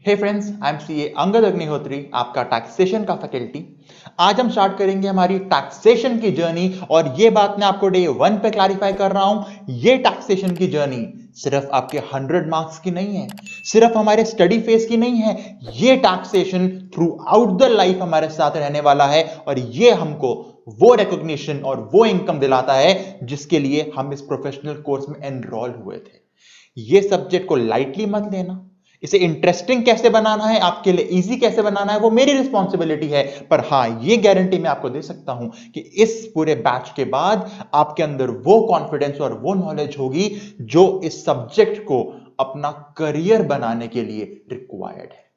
Hey friends, I am CA Angad Agnihotri, आपका taxation का faculty. आज हम स्टार्ट करेंगे हमारी टैक्सेशन की जर्नी। और ये बात मैं आपको डे 1 पे क्लैरिफाई कर रहा हूं, ये टैक्सेशन की जर्नी सिर्फ आपके 100 मार्क्स की नहीं है, सिर्फ हमारे स्टडी फेज की नहीं है। ये taxation through out the life हमारे साथ रहने वाला है और ये हमको वो रिकॉग्निशन और वो इनकम दिलाता है जिसके लिए हम इस प्रोफेशनल कोर्स में एनरोल हुए थे। ये सब्जेक्ट को लाइटली मत लेना। इसे इंटरेस्टिंग कैसे बनाना है, आपके लिए इजी कैसे बनाना है, वो मेरी रिस्पॉन्सिबिलिटी है। पर हां, ये गारंटी मैं आपको दे सकता हूं कि इस पूरे बैच के बाद आपके अंदर वो कॉन्फिडेंस और वो नॉलेज होगी जो इस सब्जेक्ट को अपना करियर बनाने के लिए रिक्वायर्ड है।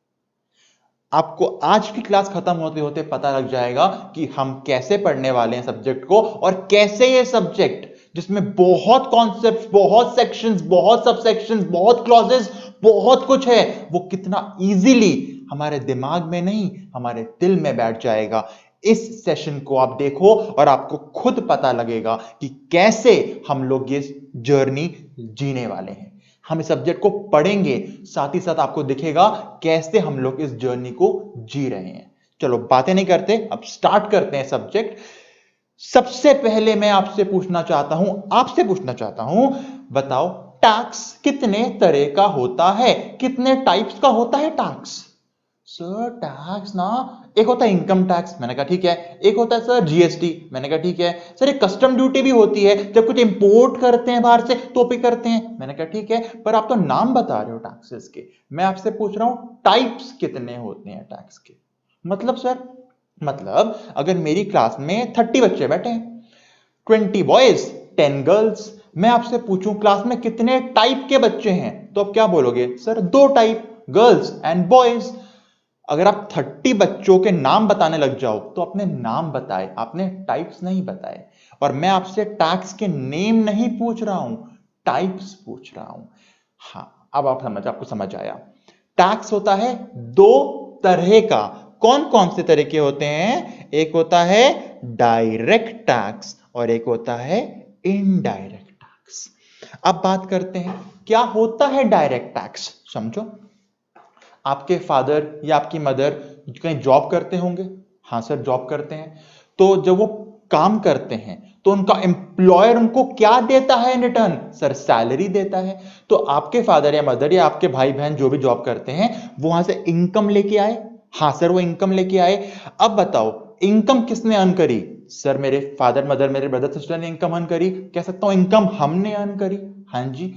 आपको आज की क्लास खत्म होते होते पता लग जाएगा कि हम कैसे पढ़ने वाले हैं सब्जेक्ट को, और कैसे ये सब्जेक्ट जिसमें बहुत कॉन्सेप्ट्स, बहुत सेक्शंस, बहुत सबसेक्शंस, बहुत क्लॉजेस, बहुत कुछ है, वो कितना इजीली हमारे दिमाग में नहीं हमारे दिल में बैठ जाएगा। इस सेशन को आप देखो और आपको खुद पता लगेगा कि कैसे हम लोग ये जर्नी जीने वाले हैं। हम इस सब्जेक्ट को पढ़ेंगे, साथ ही साथ आपको दिखेगा कैसे हम लोग इस जर्नी को जी रहे हैं। चलो बातें नहीं करते, अब स्टार्ट करते हैं सब्जेक्ट। सबसे पहले मैं आपसे पूछना चाहता हूं, बताओ टैक्स कितने तरह का होता है, कितने टाइप्स का होता है टैक्स? सर टैक्स ना, एक होता है इनकम टैक्स, मैंने कहा ठीक है। एक होता है सर जीएसटी, मैंने कहा ठीक है। सर एक कस्टम ड्यूटी भी होती है, जब कुछ इंपोर्ट करते हैं बाहर से तो भी करते हैं, मैंने कहा ठीक है। पर आप तो नाम बता रहे हो टैक्सेस के, मैं आपसे पूछ रहा हूं टाइप्स कितने होते हैं टैक्स के। मतलब सर, मतलब अगर मेरी क्लास में 30 बच्चे बैठे हैं, 20 बॉयज 10 गर्ल्स, मैं आपसे पूछूं क्लास में कितने टाइप के बच्चे हैं, तो आप क्या बोलोगे? Sir 2 type, girls and boys. अगर आप 30 बच्चों के नाम बताने लग जाओ तो अपने नाम बताए, आपने टाइप्स नहीं बताए। और मैं आपसे टैक्स के नेम नहीं पूछ रहा हूं, टाइप्स पूछ रहा हूं। हाँ, अब आपको समझ आया। टैक्स होता है 2 तरह का। कौन कौन से तरह के होते हैं? एक होता है डायरेक्ट टैक्स और एक होता है इनडायरेक्ट टैक्स। अब बात करते हैं क्या होता है डायरेक्ट टैक्स। समझो, आपके फादर या आपकी मदर कहीं जॉब करते होंगे। हाँ सर, जॉब करते हैं। तो जब वो काम करते हैं तो उनका एम्प्लॉयर उनको क्या देता है इन रिटर्न? सर सैलरी देता है। तो आपके फादर या मदर या आपके भाई बहन जो भी जॉब करते हैं वो वहां से इनकम लेके आए। हाँ सर, वो इनकम लेके आए। अब बताओ इनकम किसने अर्न करी? सर मेरे फादर मदर, मेरे ब्रदर सिस्टर ने इनकम अर्न करी। कह सकता हूं इनकम हमने अर्न करी। हाँ जी,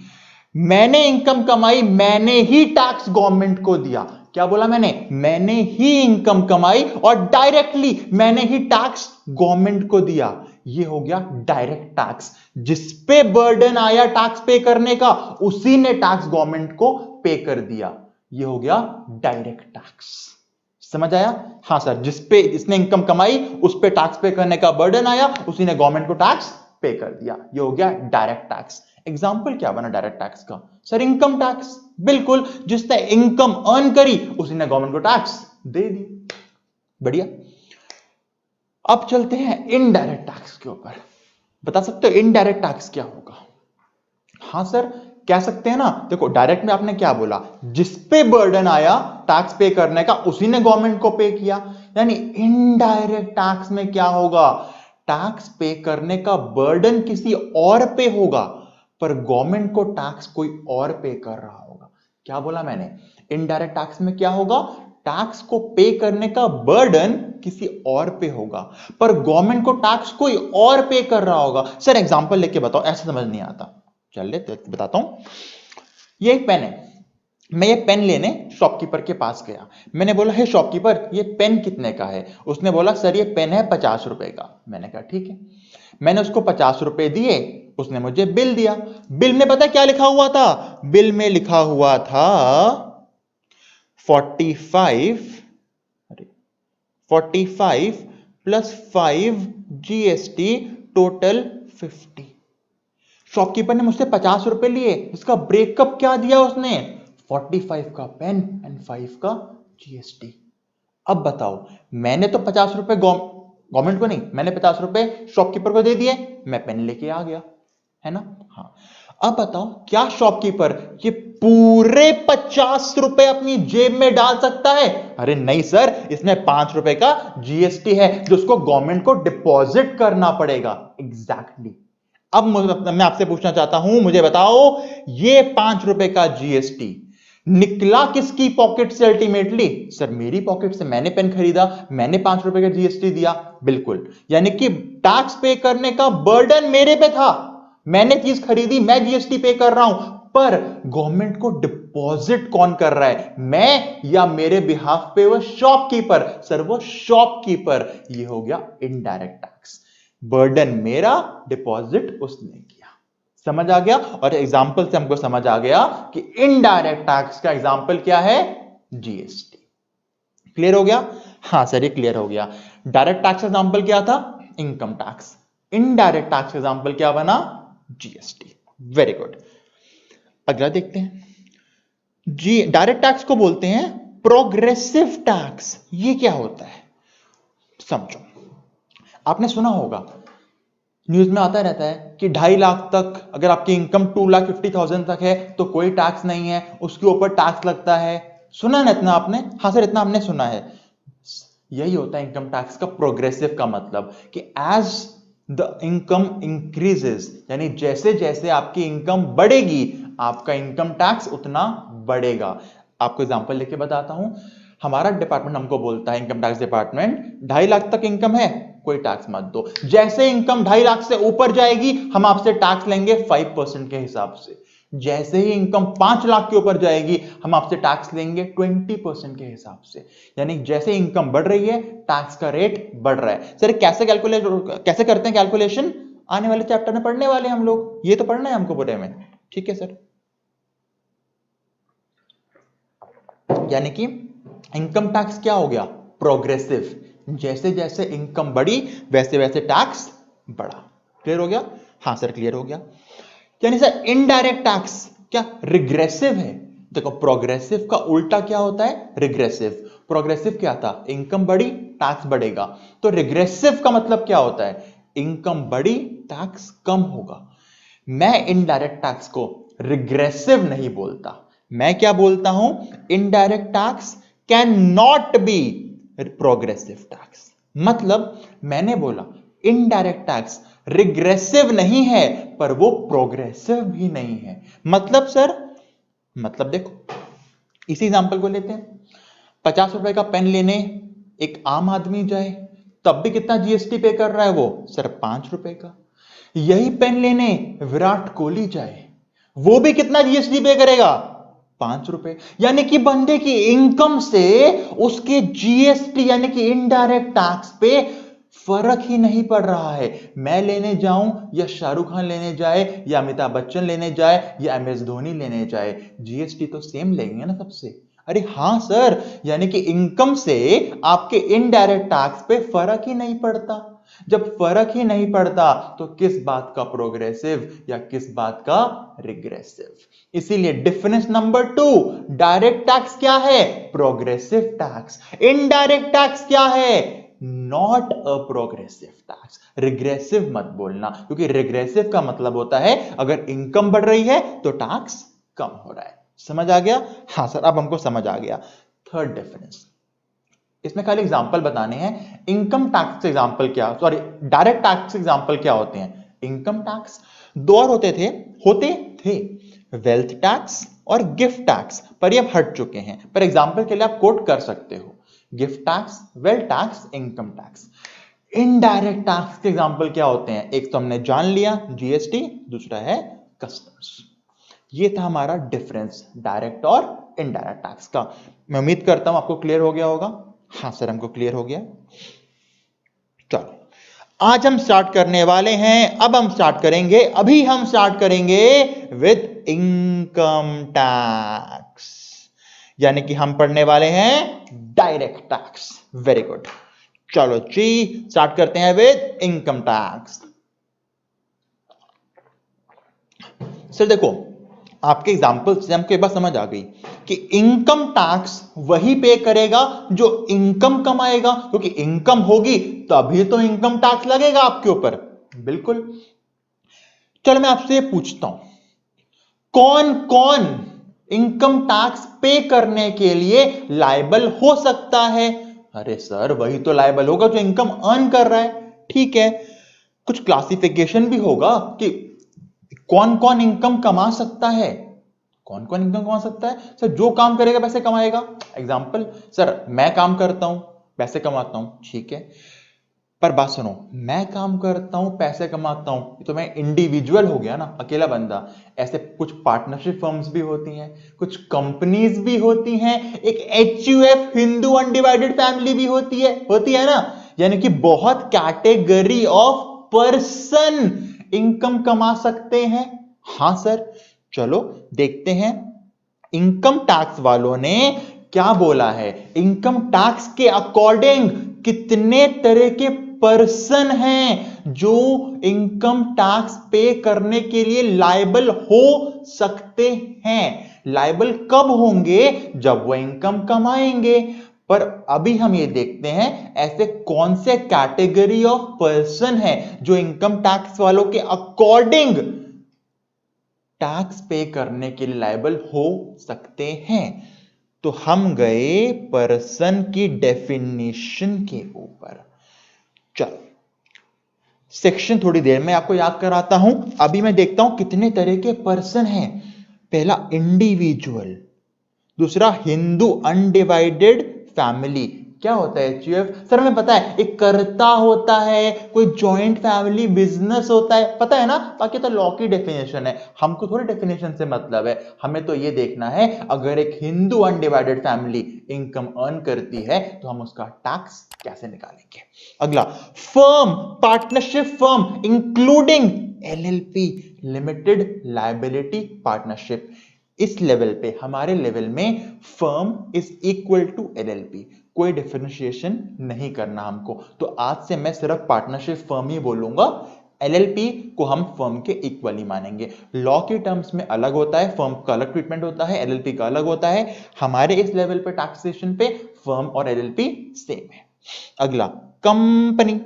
मैंने इनकम कमाई, मैंने ही टैक्स गवर्नमेंट को दिया। क्या बोला मैंने ही इनकम कमाई और डायरेक्टली मैंने ही टैक्स गवर्नमेंट को दिया। ये हो गया डायरेक्ट टैक्स। जिस पे बर्डन आया टैक्स पे करने का, उसी ने टैक्स गवर्नमेंट को पे कर दिया। ये हो गया डायरेक्ट टैक्स। समझ आया? हाँ सर, जिस पे इसने इनकम कमाई उस पे टैक्स पे करने का बर्डन आया, उसी ने गवर्नमेंट को टैक्स पे कर दिया। ये हो गया डायरेक्ट टैक्स। एग्जाम्पल क्या बना डायरेक्ट टैक्स का? Sir income tax. बिल्कुल, जिसने इनकम अर्न करी उसी ने गवर्नमेंट को टैक्स दे दी। बढ़िया। अब चलते हैं इनडायरेक्ट टैक्स के ऊपर। बता सकते हो इनडायरेक्ट टैक्स क्या होगा? हाँ सर, कह सकते हैं ना। देखो डायरेक्ट में आपने क्या बोला, जिस पे बर्डन आया टैक्स पे करने का उसी ने गवर्नमेंट को पे किया। यानी इनडायरेक्ट टैक्स में क्या होगा? टैक्स पे करने का बर्डन किसी और पे होगा, पर गवर्नमेंट को टैक्स कोई और पे कर रहा होगा। क्या बोला मैंने? इनडायरेक्ट टैक्स में क्या होगा? टैक्स को पे करने का बर्डन किसी और पे होगा, पर गवर्नमेंट को टैक्स कोई और पे कर रहा होगा। सर एग्जांपल लेके बताओ, ऐसे समझ नहीं आता। चल ले बताता हूं। ये एक पेन है, मैं ये पेन लेने शॉपकीपर के पास गया। मैंने बोला हे शॉपकीपर, ये पेन कितने का है? उसने बोला सर ये पेन है 50 रुपए का। मैंने कहा ठीक है। मैंने उसको 50 रुपए दिए, उसने मुझे बिल दिया। बिल में पता क्या लिखा हुआ था? बिल में लिखा हुआ था 45 प्लस 5 जीएसटी टोटल 50। शॉपकीपर ने मुझसे 50 रुपए लिए, इसका ब्रेकअप क्या दिया उसने? 45 का पेन एंड 5 का जीएसटी। अब बताओ, मैंने तो 50 रुपए गवर्नमेंट को नहीं, मैंने 50 रुपए शॉपकीपर को दे दिए, मैं पेन लेके आ गया, है ना? हाँ। अब बताओ क्या शॉपकीपर ये पूरे 50 रुपए अपनी जेब में डाल सकता है? अरे नहीं सर, इसमें 5 रुपए का जीएसटी है जो उसको गवर्नमेंट को डिपॉजिट करना पड़ेगा। एग्जैक्टली। अब मैं आपसे पूछना चाहता हूं, मुझे बताओ ये 5 रुपए का जीएसटी निकला किसकी पॉकेट से अल्टीमेटली? सर मेरी पॉकेट से, मैंने पेन खरीदा, मैंने 5 रुपए का जीएसटी दिया। बिल्कुल, यानी कि टैक्स पे करने का बर्डन मेरे पे था, मैंने चीज खरीदी, मैं जीएसटी पे कर रहा हूं, पर गवर्नमेंट को डिपॉजिट कौन कर रहा है, मैं या मेरे बिहाफ पे वो शॉपकीपर? सर वो शॉपकीपर। ये हो गया इनडायरेक्ट टैक्स, बर्डन मेरा, डिपॉजिट उसने किया। समझ आ गया? और एग्जाम्पल से हमको समझ आ गया कि इनडायरेक्ट टैक्स का एग्जाम्पल क्या है? जीएसटी। क्लियर हो गया? हां सर ये क्लियर हो गया। डायरेक्ट टैक्स का एग्जाम्पल क्या था? Income tax. इनडायरेक्ट टैक्स का एग्जाम्पल क्या बना? जीएसटी। Very good. अगला देखते हैं जी। डायरेक्ट टैक्स को बोलते हैं प्रोग्रेसिव टैक्स। ये क्या होता है समझो। आपने सुना होगा, न्यूज में आता रहता है कि 2.5 लाख तक अगर आपकी इनकम 2,50,000 तक है तो कोई टैक्स नहीं है, उसके ऊपर टैक्स लगता है। सुना ना इतना आपने? हाँ सर इतना हमने सुना है। यही होता है इनकम टैक्स का प्रोग्रेसिव का मतलब, कि एज द इनकम इंक्रीजेस, यानी जैसे जैसे आपकी इनकम बढ़ेगी आपका इनकम टैक्स उतना बढ़ेगा। आपको एग्जांपल लेके बताता हूं। हमारा डिपार्टमेंट हमको बोलता है, इनकम टैक्स डिपार्टमेंट, 2.5 लाख तक इनकम है कोई टैक्स मत दो। जैसे इनकम 2.5 लाख से ऊपर जाएगी हम आपसे टैक्स लेंगे 5% के हिसाब से। जैसे ही इनकम 5 लाख के ऊपर जाएगी हम आपसे टैक्स लेंगे 20% के हिसाब से। यानी जैसे इनकम बढ़ रही है टैक्स का रेट बढ़ रहा है। सर कैसे करते हैं कैलकुलेशन? आने वाले चैप्टर में पढ़ने वाले हम लोग, ये तो पढ़ना है हमको पूरे में। ठीक है सर। यानी कि इनकम टैक्स क्या हो गया? प्रोग्रेसिव। जैसे जैसे इनकम बढ़ी वैसे वैसे टैक्स बढ़ा। क्लियर हो गया? हाँ सर क्लियर हो गया। यानी सर इनडायरेक्ट टैक्स क्या रिग्रेसिव है? देखो प्रोग्रेसिव का उल्टा क्या होता है? रिग्रेसिव। प्रोग्रेसिव क्या था? इनकम बढ़ी टैक्स बढ़ेगा। तो रिग्रेसिव का मतलब क्या होता है? इनकम बढ़ी टैक्स कम होगा। मैं इनडायरेक्ट टैक्स को रिग्रेसिव नहीं बोलता, मैं क्या बोलता हूं? Indirect tax can not be progressive tax. मतलब मैंने बोला इनडायरेक्ट टैक्स रिग्रेसिव नहीं है पर वो प्रोग्रेसिव भी नहीं है। मतलब सर, मतलब देखो इसी एग्जांपल को लेते हैं। 50 रुपए का पेन लेने एक आम आदमी जाए तब भी कितना जीएसटी पे कर रहा है वो? सर 5 रुपए का। यही पेन लेने विराट कोहली जाए वो भी कितना जीएसटी पे करेगा? 5 रुपए। यानी कि बंदे की इनकम से उसके जीएसटी यानी कि इनडायरेक्ट टैक्स पे फर्क ही नहीं पड़ रहा है। मैं लेने जाऊं या शाहरुख खान लेने जाए या अमिताभ बच्चन लेने जाए या एमएस धोनी लेने जाए, जीएसटी तो सेम लेंगे ना सबसे। अरे हां सर, यानी कि इनकम से आपके इनडायरेक्ट टैक्स पे फर्क ही नहीं पड़ता। जब फर्क ही नहीं पड़ता तो किस बात का प्रोग्रेसिव या किस बात का रिग्रेसिव? इसीलिए डिफरेंस नंबर 2, डायरेक्ट टैक्स क्या है? Progressive tax. इनडायरेक्ट टैक्स क्या है? Not a progressive tax. Regressive मत बोलना, क्योंकि रिग्रेसिव का मतलब होता है अगर इनकम बढ़ रही है तो टैक्स कम हो रहा है। समझ आ गया? हाँ सर अब हमको समझ आ गया। थर्ड डिफरेंस, इसमें खाली एग्जांपल बताने हैं। इनकम टैक्स से एग्जांपल क्या, सॉरी डायरेक्ट टैक्स से एग्जांपल क्या होते हैं? Income tax. दो और होते थे वेल्थ टैक्स और गिफ्ट टैक्स, पर ये अब हट चुके हैं। पर एग्जांपल के लिए आप कोट कर सकते हो gift tax, wealth tax, income tax. Indirect tax के एग्जांपल क्या होते हैं? एक तो हमने जान लिया जीएसटी, दूसरा है कस्टम्स। ये था हमारा डिफरेंस डायरेक्ट और इनडायरेक्ट टैक्स का। मैं उम्मीद करता हूं आपको क्लियर हो गया होगा। हाँ सर हमको क्लियर हो गया। चलो आज हम स्टार्ट करने वाले हैं, अब हम स्टार्ट करेंगे, अभी हम स्टार्ट करेंगे विद इनकम टैक्स, यानी कि हम पढ़ने वाले हैं डायरेक्ट टैक्स। Very good. चलो जी स्टार्ट करते हैं विद इनकम टैक्स। सर देखो आपके एग्जाम्पल से हमको एक बात समझ आ गई कि इनकम टैक्स वही पे करेगा जो इनकम कमाएगा, क्योंकि इनकम होगी तभी तो इनकम टैक्स लगेगा आपके ऊपर। बिल्कुल। चलो मैं आपसे पूछता हूं, कौन कौन इनकम टैक्स पे करने के लिए लायबल हो सकता है? अरे सर, वही तो लायबल होगा जो इनकम अर्न कर रहा है। ठीक है, कुछ क्लासिफिकेशन भी होगा कि कौन कौन इनकम कमा सकता है। कौन कौन इनकम कमा सकता है? सर, जो काम करेगा पैसे कमाएगा। एग्जाम्पल, सर मैं काम करता हूं पैसे कमाता हूं, ठीक है, पर बात सुनो, मैं काम करता हूं पैसे कमाता हूं तो मैं इंडिविजुअल हो गया ना, अकेला बंदा। ऐसे कुछ पार्टनरशिप फर्म्स भी होती हैं, कुछ कंपनीज भी होती हैं, एक HUF हिंदू अनडिवाइडेड फैमिली भी होती है ना। यानी कि बहुत कैटेगरी ऑफ पर्सन इनकम कमा सकते हैं। हां सर, चलो देखते हैं इनकम टैक्स वालों ने क्या बोला है। इनकम टैक्स के अकॉर्डिंग कितने तरह के पर्सन हैं जो इनकम टैक्स पे करने के लिए लायबल हो सकते हैं? लायबल कब होंगे? जब वो इनकम कमाएंगे। पर अभी हम ये देखते हैं ऐसे कौन से कैटेगरी ऑफ पर्सन है जो इनकम टैक्स वालों के अकॉर्डिंग टैक्स पे करने के लिए लायबल हो सकते हैं। तो हम गए पर्सन की डेफिनेशन के ऊपर। चलो, सेक्शन थोड़ी देर में आपको याद कराता हूं, अभी मैं देखता हूं कितने तरह के पर्सन हैं। पहला इंडिविजुअल, दूसरा हिंदू अनडिवाइडेड फैमिली। क्या होता है HUF? सर हमें पता है, एक कर्ता होता है, कोई जॉइंट फैमिली बिजनेस होता है, पता है ना। बाकी तो लॉ की डेफिनेशन है, हमको थोड़ी डेफिनेशन से मतलब है। हमें तो ये देखना है अगर एक Hindu undivided family income earn करती है तो हम उसका टैक्स कैसे निकालेंगे। अगला, firm, partnership firm including LLP, limited liability partnership. इस लेवल पे, हमारे लेवल में firm is equal to LLP, कोई डिफरेंशिएशन नहीं करना हमको। तो आज से मैं सिर्फ पार्टनरशिप फर्म ही बोलूंगा, LLP को हम फर्म के इक्वली मानेंगे। लॉ के टर्म्स में अलग होता है, फर्म का अलग ट्रीटमेंट होता है, LLP का अलग होता है। हमारे इस लेवल पे टैक्सेशन पे फर्म और LLP सेम है। अगला, कंपनी।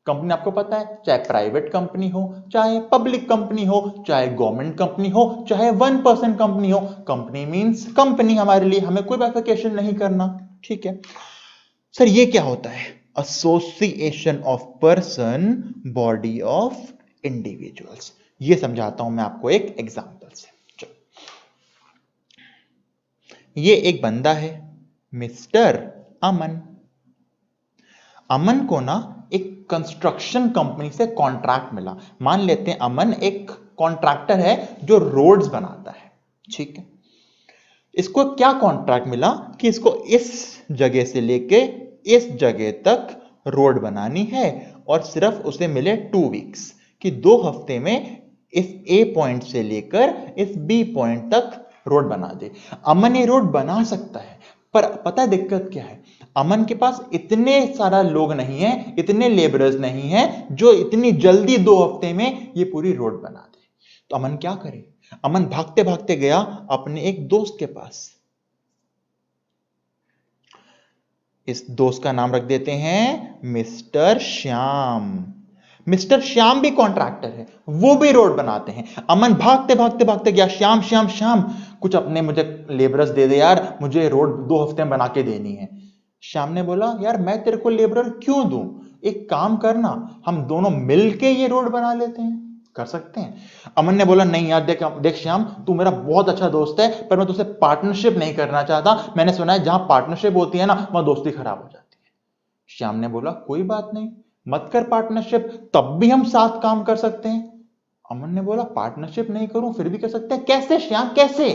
कंपनी आपको पता है, चाहे प्राइवेट कंपनी हो, चाहे पब्लिक कंपनी हो, चाहे गवर्नमेंट कंपनी हो, चाहे 1% कंपनी हो, कंपनी मींस कंपनी हमारे लिए, हमें कोई बाइफिकेशन नहीं करना। ठीक है सर, ये क्या होता है? Association of person, body of individuals. ये समझाता हूं मैं आपको एक एग्जांपल से। चलो, ये एक बंदा है, मिस्टर अमन। अमन को ना एक कंस्ट्रक्शन कंपनी से कॉन्ट्रैक्ट मिला। मान लेते हैं अमन एक कॉन्ट्रैक्टर है जो रोड्स बनाता है, ठीक है। इसको क्या कॉन्ट्रैक्ट मिला कि इसको इस जगह से लेके इस जगह तक रोड बनानी है और सिर्फ उसे मिले 2 वीक्स, कि 2 हफ्ते में इस A पॉइंट से लेकर इस B पॉइंट तक रोड बना दे। अमन ये रोड बना सकता है, पर पता है दिक्कत क्या है? अमन के पास इतने सारा लोग नहीं है, इतने लेबरर्स नहीं है जो इतनी जल्दी 2 हफ्ते में ये पूरी रोड बना दे। तो अमन क्या करे? अमन भागते भागते गया अपने एक दोस्त के पास। इस दोस्त का नाम रख देते हैं मिस्टर श्याम। मिस्टर श्याम भी कॉन्ट्रैक्टर है, वो भी रोड बनाते हैं। अमन भागते भागते भागते गया, श्याम श्याम श्याम, कुछ अपने मुझे लेबरर्स दे दे यार, मुझे रोड 2 हफ्ते में बना के देनी है। श्याम ने बोला, यार मैं तेरे को लेबरर क्यों दूं, एक काम करना, हम दोनों मिलके ये रोड बना लेते हैं, कर सकते हैं। अमन ने बोला, नहीं यार, देख श्याम, तू मेरा बहुत अच्छा दोस्त है, पर मैं तुझसे पार्टनरशिप नहीं करना चाहता। मैंने सुना है जहां पार्टनरशिप होती है ना, वहां दोस्ती खराब हो जाती है। श्याम ने बोला, कोई बात नहीं, मत कर पार्टनरशिप, तब भी हम साथ काम कर सकते हैं। अमन ने बोला, पार्टनरशिप नहीं करूं फिर भी कर सकते हैं, कैसे श्याम, कैसे?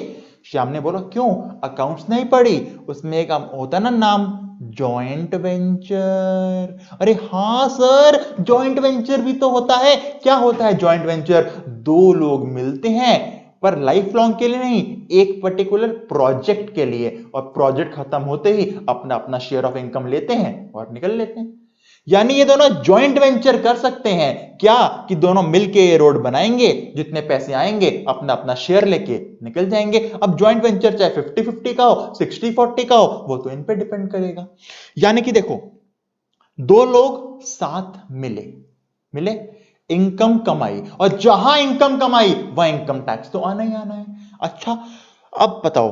श्याम ने बोला, क्यों, अकाउंट्स नहीं पढ़ी? उसमें एक होता ना नाम, जॉइंट वेंचर। अरे हाँ सर, जॉइंट वेंचर भी तो होता है। क्या होता है जॉइंट वेंचर? 2 लोग मिलते हैं, पर लाइफ लॉन्ग के लिए नहीं, एक पर्टिकुलर प्रोजेक्ट के लिए, और प्रोजेक्ट खत्म होते ही अपना अपना शेयर ऑफ इनकम लेते हैं और निकल लेते हैं। यानी ये दोनों जॉइंट वेंचर कर सकते हैं। क्या कि दोनों मिलके ये रोड बनाएंगे, जितने पैसे आएंगे अपना अपना शेयर लेके निकल जाएंगे। अब जॉइंट वेंचर चाहे 50-50 का हो, 60-40 का हो, वो तो इन पे डिपेंड करेगा। यानी कि देखो, 2 लोग साथ मिले, इनकम कमाई, और जहां इनकम कमाई वहां इनकम टैक्स तो आना ही आना है। अच्छा, अब बताओ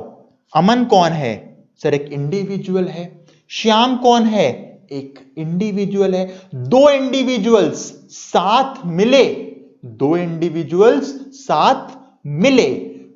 अमन कौन है? सर एक इंडिविजुअल है। श्याम कौन है? एक इंडिविजुअल है। दो इंडिविजुअल्स साथ मिले, दो इंडिविजुअल्स साथ मिले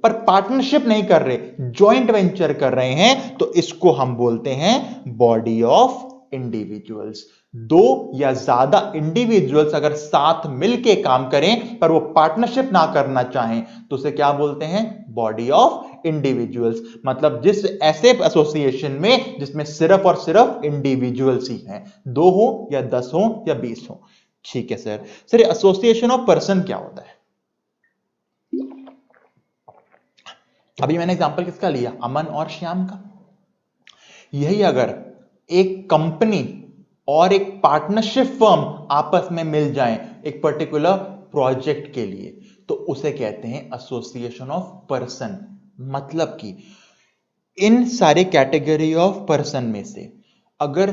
पर पार्टनरशिप नहीं कर रहे, जॉइंट वेंचर कर रहे हैं, तो इसको हम बोलते हैं बॉडी ऑफ इंडिविजुअल्स। दो या ज्यादा इंडिविजुअल्स अगर साथ मिलके काम करें पर वो पार्टनरशिप ना करना चाहें तो उसे क्या बोलते हैं? Body of individuals. मतलब जिस ऐसे एसोसिएशन में जिसमें सिर्फ और सिर्फ इंडिविजुअल्स ही हैं, 2 हो या 10 हो या 20 हो। ठीक है sir. Sir association of person क्या होता है? अभी मैंने एग्जांपल किसका लिया? अमन और श्याम का। यही अगर एक कंपनी और एक पार्टनरशिप फर्म आपस में मिल जाएं एक पर्टिकुलर प्रोजेक्ट के लिए, तो उसे कहते हैं एसोसिएशन ऑफ पर्सन। मतलब कि इन सारे कैटेगरी ऑफ पर्सन में से अगर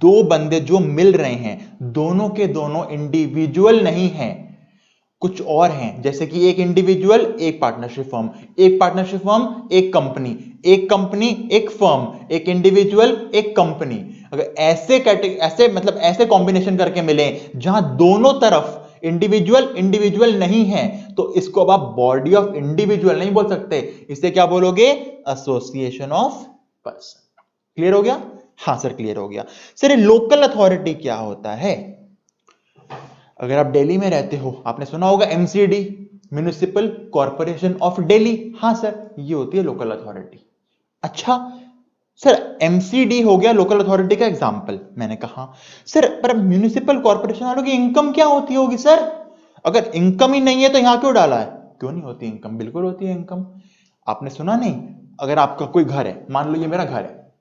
दो बंदे जो मिल रहे हैं, दोनों के दोनों इंडिविजुअल नहीं हैं, कुछ और हैं, जैसे कि एक इंडिविजुअल एक पार्टनरशिप फर्म, एक पार्टनरशिप फर्म एक कंपनी, एक कंपनी एक फर्म, एक इंडिविजुअल एक कंपनी, अगर ऐसे कॉम्बिनेशन करके मिले जहां दोनों तरफ इंडिविजुअल इंडिविजुअल नहीं है, तो इसको अब आप बॉडी ऑफ इंडिविजुअल नहीं बोल सकते, इसे क्या बोलोगे? Association of person. क्लियर हो गया? हाँ सर क्लियर हो गया। सर लोकल अथॉरिटी क्या होता है? अगर आप दिल्ली में रहते हो, आपने सुना होगा MCD, municipal corporation of Delhi. हाँ सर, ये होती है लोकल अथॉरिटी। अच्छा सर, एमसीडी हो गया लोकल अथॉरिटी का एग्जांपल, मैंने कहा सर पर म्युनिसिपल कॉर्पोरेशन वालों की इनकम क्या होती होगी सर? अगर इनकम ही नहीं है तो यहां क्यों डाला है? क्यों नहीं होती इनकम? बिल्कुल होती है इनकम। आपने सुना नहीं? अगर आपका कोई घर है, मान लो ये मेरा घर है,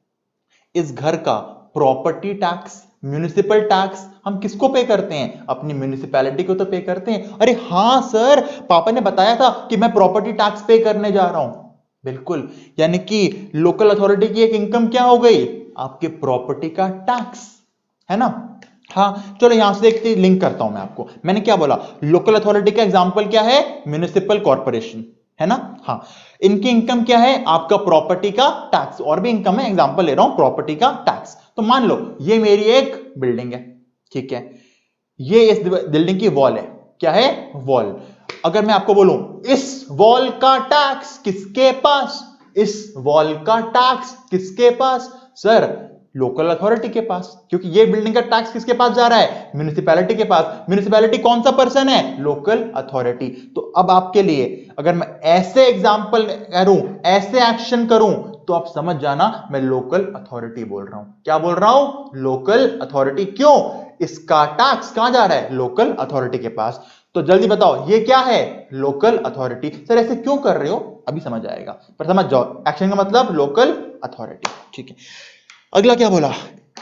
इस घर का प्रॉपर्टी टैक्स, म्युनिसिपल टैक्स हम किसको पे करते हैं? अपनी म्युनिसिपैलिटी को तो पे करते हैं। अरे हाँ सर, पापा ने बताया था कि मैं प्रॉपर्टी टैक्स पे करने जा रहा हूं। बिल्कुल, यानी कि लोकल अथॉरिटी की एक इनकम क्या हो गई? आपके प्रॉपर्टी का टैक्स, है ना? हाँ चलो यहां से एक लिंक करता हूं मैं आपको। मैंने क्या बोला? लोकल अथॉरिटी का एग्जांपल क्या है? म्युनिसिपल कॉर्पोरेशन, है ना? हाँ, इनकी इनकम क्या है? आपका प्रॉपर्टी का टैक्स। और भी इनकम है, एग्जांपल ले रहा हूं प्रॉपर्टी का टैक्स। तो मान लो ये मेरी एक बिल्डिंग है, ठीक है, ये इस बिल्डिंग की वॉल है। क्या है? वॉल। अगर मैं आपको बोलूं इस वॉल का टैक्स किसके पास? इस वॉल का टैक्स किसके पास? सर लोकल अथॉरिटी के पास, क्योंकि ये बिल्डिंग का टैक्स किसके पास जा रहा है? म्युनिसिपैलिटी के पास। म्युनिसिपैलिटी कौन सा पर्सन है? Local authority. तो अब आपके लिए अगर मैं ऐसे एग्जांपल करूं, ऐसे एक्शन करूं, तो आप समझ जाना मैं लोकल अथॉरिटी बोल रहा हूं। क्या बोल रहा हूं? Local authority. क्यों? इसका टैक्स कहां जा रहा है? लोकल अथॉरिटी के पास। तो जल्दी बताओ ये क्या है? Local authority. सर ऐसे क्यों कर रहे हो? अभी समझ आएगा, पर समझ जाओ एक्शन का मतलब लोकल अथॉरिटी। ठीक है, अगला क्या बोला?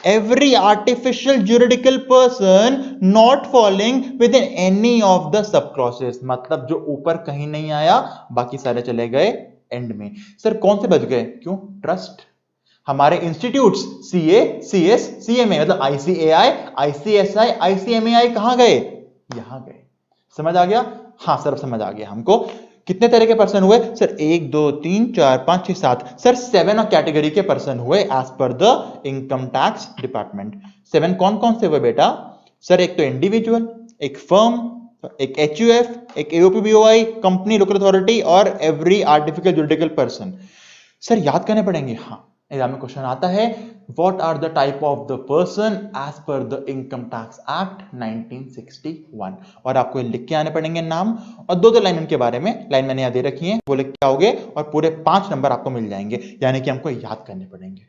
Every artificial juridical person not falling with in any of the sub clauses. मतलब जो ऊपर कहीं नहीं आया, बाकी सारे चले गए एंड में। सर कौन से बच गए? क्यों? ट्रस्ट। हमारे इंस्टीट्यूट्स सीए, सीएस, सीएमए, मतलब आईसीएआई, आईसीएसआई, आईसीएमएआई कहां गए? यहां गए। समझ आ गया? हाँ सर समझ आ गया हमको। कितने तरह के पर्सन हुए? सर 1 2 3 4 5 6 7, सर 7 कैटेगरी के पर्सन हुए as per the income tax department. 7 कौन कौन से हुए बेटा? सर एक तो इंडिविजुअल, एक फर्म, एक एचयूएफ, एक एओपीबीओआई, कंपनी, लोकल अथॉरिटी और every artificial juridical person. Sir याद करने पड़ेंगे। हाँ, एग्जाम में क्वेश्चन आता है, what are the type of the person as per the income tax act 1961, और आपको लिख के आने पड़ेंगे नाम और 2 लाइन उनके बारे में। लाइन मैंने यहां दे रखी है, वो लिख के आओगे और पूरे 5 नंबर आपको मिल जाएंगे, यानी कि हमको याद करने पड़ेंगे।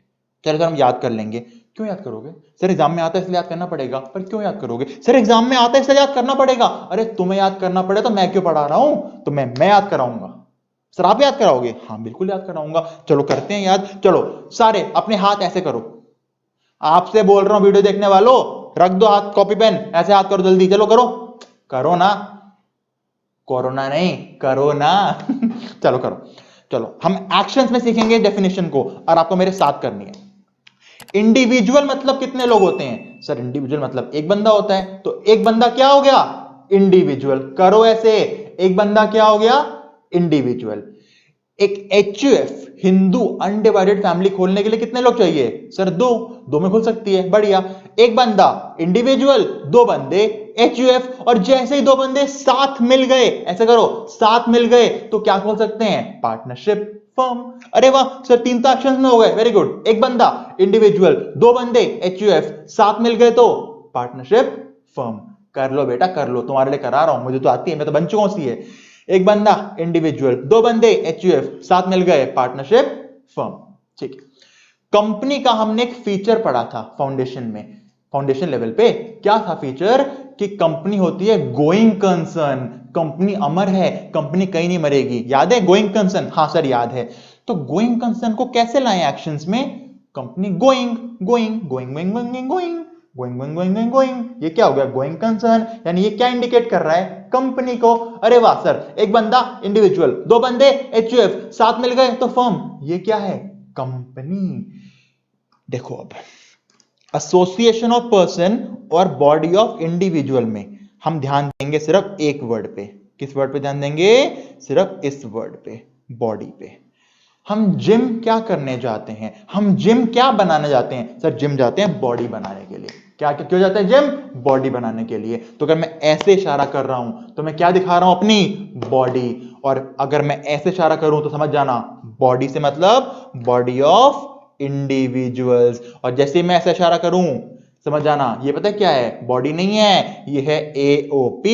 चलो सर हम याद कर लेंगे। क्यों याद करोगे? सर एग्जाम में आता है इसलिए याद करना पड़ेगा। पर क्यों याद करोगे? सर एग्जाम में आता है इसलिए याद करना पड़ेगा। अरे तुम्हें याद करना पड़े तो मैं क्यों पढ़ा रहा हूं? तो मैं याद कराऊंगा। सर आप याद कराओगे? हाँ बिल्कुल याद कराऊंगा। चलो करते हैं याद। चलो सारे अपने हाथ ऐसे करो, आपसे बोल रहा हूं वीडियो देखने वालों, रख दो हाथ, कॉपी पेन, ऐसे हाथ करो जल्दी। चलो करो, करो ना, कोरोना नहीं, करो ना। चलो करो। चलो हम एक्शंस में सीखेंगे डेफिनेशन को, और आपको मेरे साथ करनी है। इंडिविजुअल मतलब कितने लोग होते हैं? सर इंडिविजुअल मतलब एक बंदा होता है, तो एक बंदा क्या हो गया? इंडिविजुअल। करो ऐसे, एक बंदा क्या हो गया? इंडिविजुअल। एक HUF हिंदू अनडिवाइडेड फैमिली खोलने के लिए कितने लोग चाहिए सर? दो में खुल सकती है, बढ़िया। एक बंदा इंडिविजुअल, दो बंदे HUF, और जैसे ही दो बंदे साथ मिल गए, ऐसे करो, साथ मिल गए तो क्या खोल सकते हैं? Partnership firm. अरे वाह सर, 3 तो एक्शंस में हो गए, वेरी गुड। एक बंदा इंडिविजुअल, दो बंदे HUF, साथ मिल गए तो पार्टनरशिप फर्म। कर लो बेटा कर लो, तुम्हारे लिए करा रहा हूं, मुझे तो आती है, मैं तो बन चुका हूं CA। एक बंदा इंडिविजुअल, दो बंदे HUF, साथ मिल गए पार्टनरशिप फर्म। ठीक है। कंपनी का हमने एक फीचर पढ़ा था फाउंडेशन में, फाउंडेशन लेवल पे क्या था फीचर? कि कंपनी होती है गोइंग कंसर्न, कंपनी अमर है, कंपनी कहीं नहीं मरेगी। याद है गोइंग कंसर्न? हाँ सर याद है। तो गोइंग कंसर्न को कैसे लाएं एक्शंस में? Company going going going going going going going going going going going, ये क्या हो गया? Going concern. यानी ये क्या इंडिकेट कर रहा है? कंपनी को। अरे वाह सर, एक बंदा इंडिविजुअल, दो बंदे HUF, साथ मिल गए तो फर्म, ये क्या है? कंपनी। देखो अब एसोसिएशन ऑफ पर्सन और बॉडी ऑफ इंडिविजुअल में हम ध्यान देंगे सिर्फ एक वर्ड पे। किस वर्ड पे ध्यान देंगे? सिर्फ इस वर्ड पे, बॉडी पे। हम जिम क्या करने जाते हैं? हम जिम क्या बनाने जाते हैं? सर जिम जाते हैं बॉडी बनाने के लिए। क्या क्यों जाते हैं जिम? बॉडी बनाने के लिए। तो अगर मैं ऐसे इशारा कर रहा हूं तो मैं क्या दिखा रहा हूं? अपनी बॉडी। और अगर मैं ऐसे इशारा करूं तो समझ जाना, बॉडी से मतलब बॉडी ऑफ इंडिविजुअल्स। और जैसे मैं ऐसा इशारा करूं समझ जाना, ये पता है क्या है? बॉडी नहीं है, ये है AOP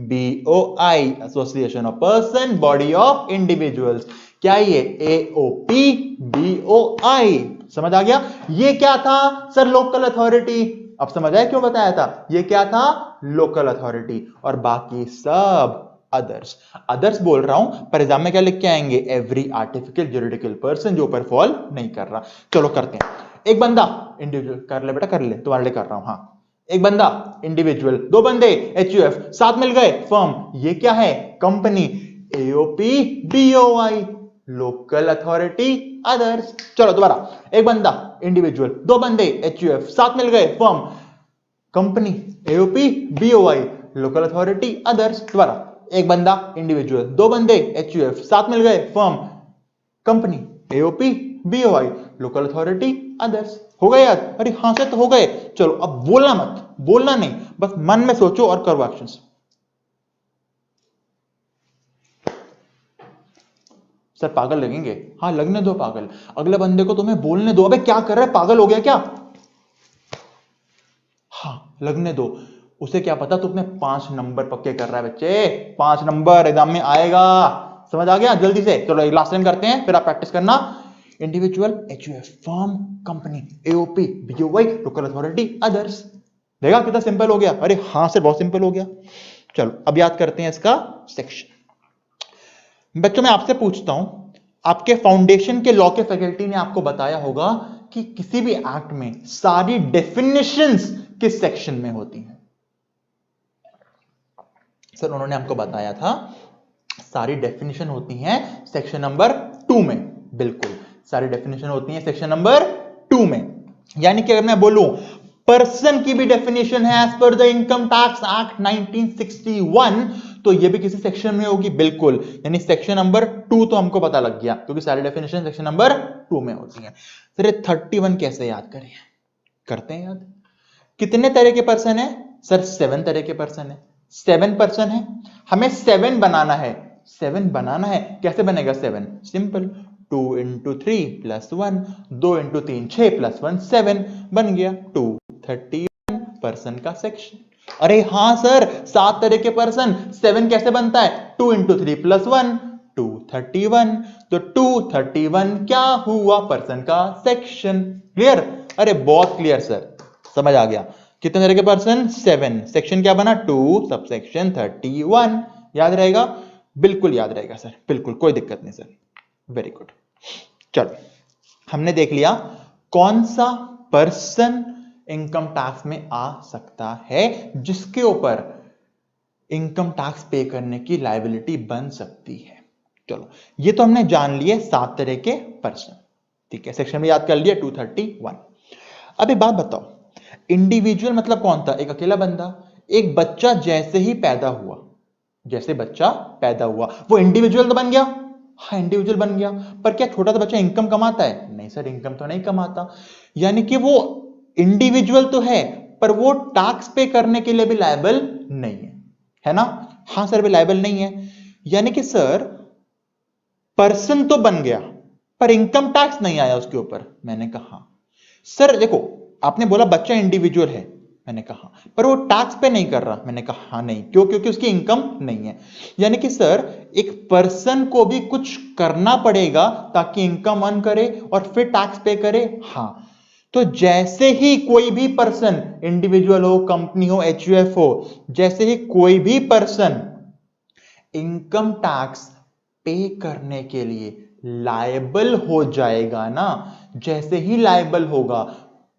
BOI, association of person body of individuals. क्या ये? AOP BOI। समझ आ गया? ये क्या था सर? Local authority. अब समझ आया क्यों बताया था? ये क्या था? Local authority. और बाकी सब अदर्स। अदर्स बोल रहा हूं पर एग्जाम में क्या लिख के आएंगे? एवरी आर्टिफिशियल ज्यूरिडिकल पर्सन, जो ऊपर फॉल नहीं कर रहा। चलो करते हैं। एक बंदा इंडिविजुअल, कर ले बेटा कर ले, तुम्हारे लिए कर रहा हूं। हाँ, एक बंदा इंडिविजुअल, दो बंदे HUF, साथ मिल गए फर्म, ये क्या है? Company. AOP BOI, local authority others. चलो दोबारा, एक बंदा इंडिविजुअल, दो बंदे HUF, साथ मिल गए firm, company. AOP BOI, local authority others. दोबारा, एक बंदा इंडिविजुअल, दो बंदे HUF, साथ मिल गए firm, company. AOP BOI, local authority others. हो गए याद? अरे हाँ से तो हो गए। चलो अब बोलना मत, बोलना नहीं, बस मन में सोचो और करो एक्शंस। सर पागल लगेंगे? हाँ लगने दो पागल, अगले बंदे को तुम्हें बोलने दो। अबे क्या कर रहा है, पागल हो गया क्या? हाँ लगने दो, उसे क्या पता तुमने 5 नंबर पक्के कर रहा है बच्चे, 5 नंबर एग्जाम में आएगा। समझ आ गया? जल्दी से चलो एक लास्ट लाइन करते हैं, फिर आप प्रैक्टिस करना। Individual HUF, firm, company, AOP BOI, local authority others. देखा कितना सिंपल हो गया? अरे हाँ सर बहुत सिंपल हो गया। चलो अब याद करते हैं इसका सेक्शन। बच्चों मैं आपसे पूछता हूं, आपके फाउंडेशन के लॉ के फैकल्टी ने आपको बताया होगा कि किसी भी एक्ट में सारी डेफिनेशंस किस सेक्शन में होती हैं? सर उन्होंने हमको बताया था सारी डेफिनेशन होती हैं सेक्शन नंबर 2 में। बिल्कुल, सारी डेफिनेशन होती हैं सेक्शन नंबर 2 में। यानी कि अगर मैं बोलूं पर्सन की भी डेफिनेशन है as per the income tax act 1961, तो ये भी किसी सेक्शन में होगी। बिल्कुल, यानी सेक्शन नंबर 2 तो हमको पता लग गया क्योंकि सारी डेफिनेशन सेक्शन नंबर 2 में होती है। फिर 31 कैसे याद करें? करते हैं याद। कितने तरह के पर्सन है? सर 7 तरह के पर्सन है। 7 पर्सन है, हमें 7 बनाना है। 7 बनाना है, कैसे बनेगा 7? Simple, 2 into 3 plus 1, 2 into 3 6 plus 1 7, बन गया 231 पर्सन का सेक्शन। अरे हाँ सर 7 तरह के पर्सन, 7 कैसे बनता है? 2 into 3 plus 1 231, तो 231 क्या हुआ? पर्सन का सेक्शन। क्लियर? अरे बहुत क्लियर सर, समझ आ गया। कितने तरह के पर्सन? 7, सेक्शन क्या बना? 2 सबसेक्शन 31। याद रहेगा? बिल्कुल याद रहेगा सर, बिल्कुल कोई दिक्कत नहीं सर, वेरी गुड। चलो हमने देख लिया कौन सा पर्सन इनकम टैक्स में आ सकता है जिसके ऊपर इनकम टैक्स पे करने की लायबिलिटी बन सकती है। चलो ये तो हमने जान लिए 7 तरह के पर्सन, ठीक है, सेक्शन में याद कर लिया 231। अब एक बात बताओ, इंडिविजुअल मतलब कौन था? एक अकेला बंदा। एक बच्चा जैसे ही पैदा हुआ, जैसे बच्चा पैदा हुआ वो इंडिविजुअल तो बन गया, हाँ इंडिविजुअल बन गया, पर क्या छोटा सा बच्चा इनकम कमाता है? नहीं सर, इनकम तो नहीं कमाता। यानी कि वो इंडिविजुअल तो है पर वो टैक्स पे करने के लिए भी लायबल नहीं है ना? हाँ सर, भी लायबल नहीं है। यानी कि सर पर्सन तो बन गया पर इनकम टैक्स नहीं आया उसके ऊपर। मैंने कहा सर देखो, आपने बोला बच्चा इंडिविजुअल है, मैंने कहा पर वो टैक्स पे नहीं कर रहा। मैंने कहा हाँ नहीं, क्यों? क्योंकि उसकी इनकम नहीं है। यानी कि सर एक पर्सन को भी कुछ करना पड़ेगा ताकि इनकम अर्न करे और फिर टैक्स पे करे। हाँ, तो जैसे ही कोई भी पर्सन, इंडिविजुअल हो, कंपनी हो, एचयूएफ हो, जैसे ही कोई भी पर्सन इनकम टैक्स पे करने के लिए लायबल हो जाएगा ना, जैसे ही लायबल होगा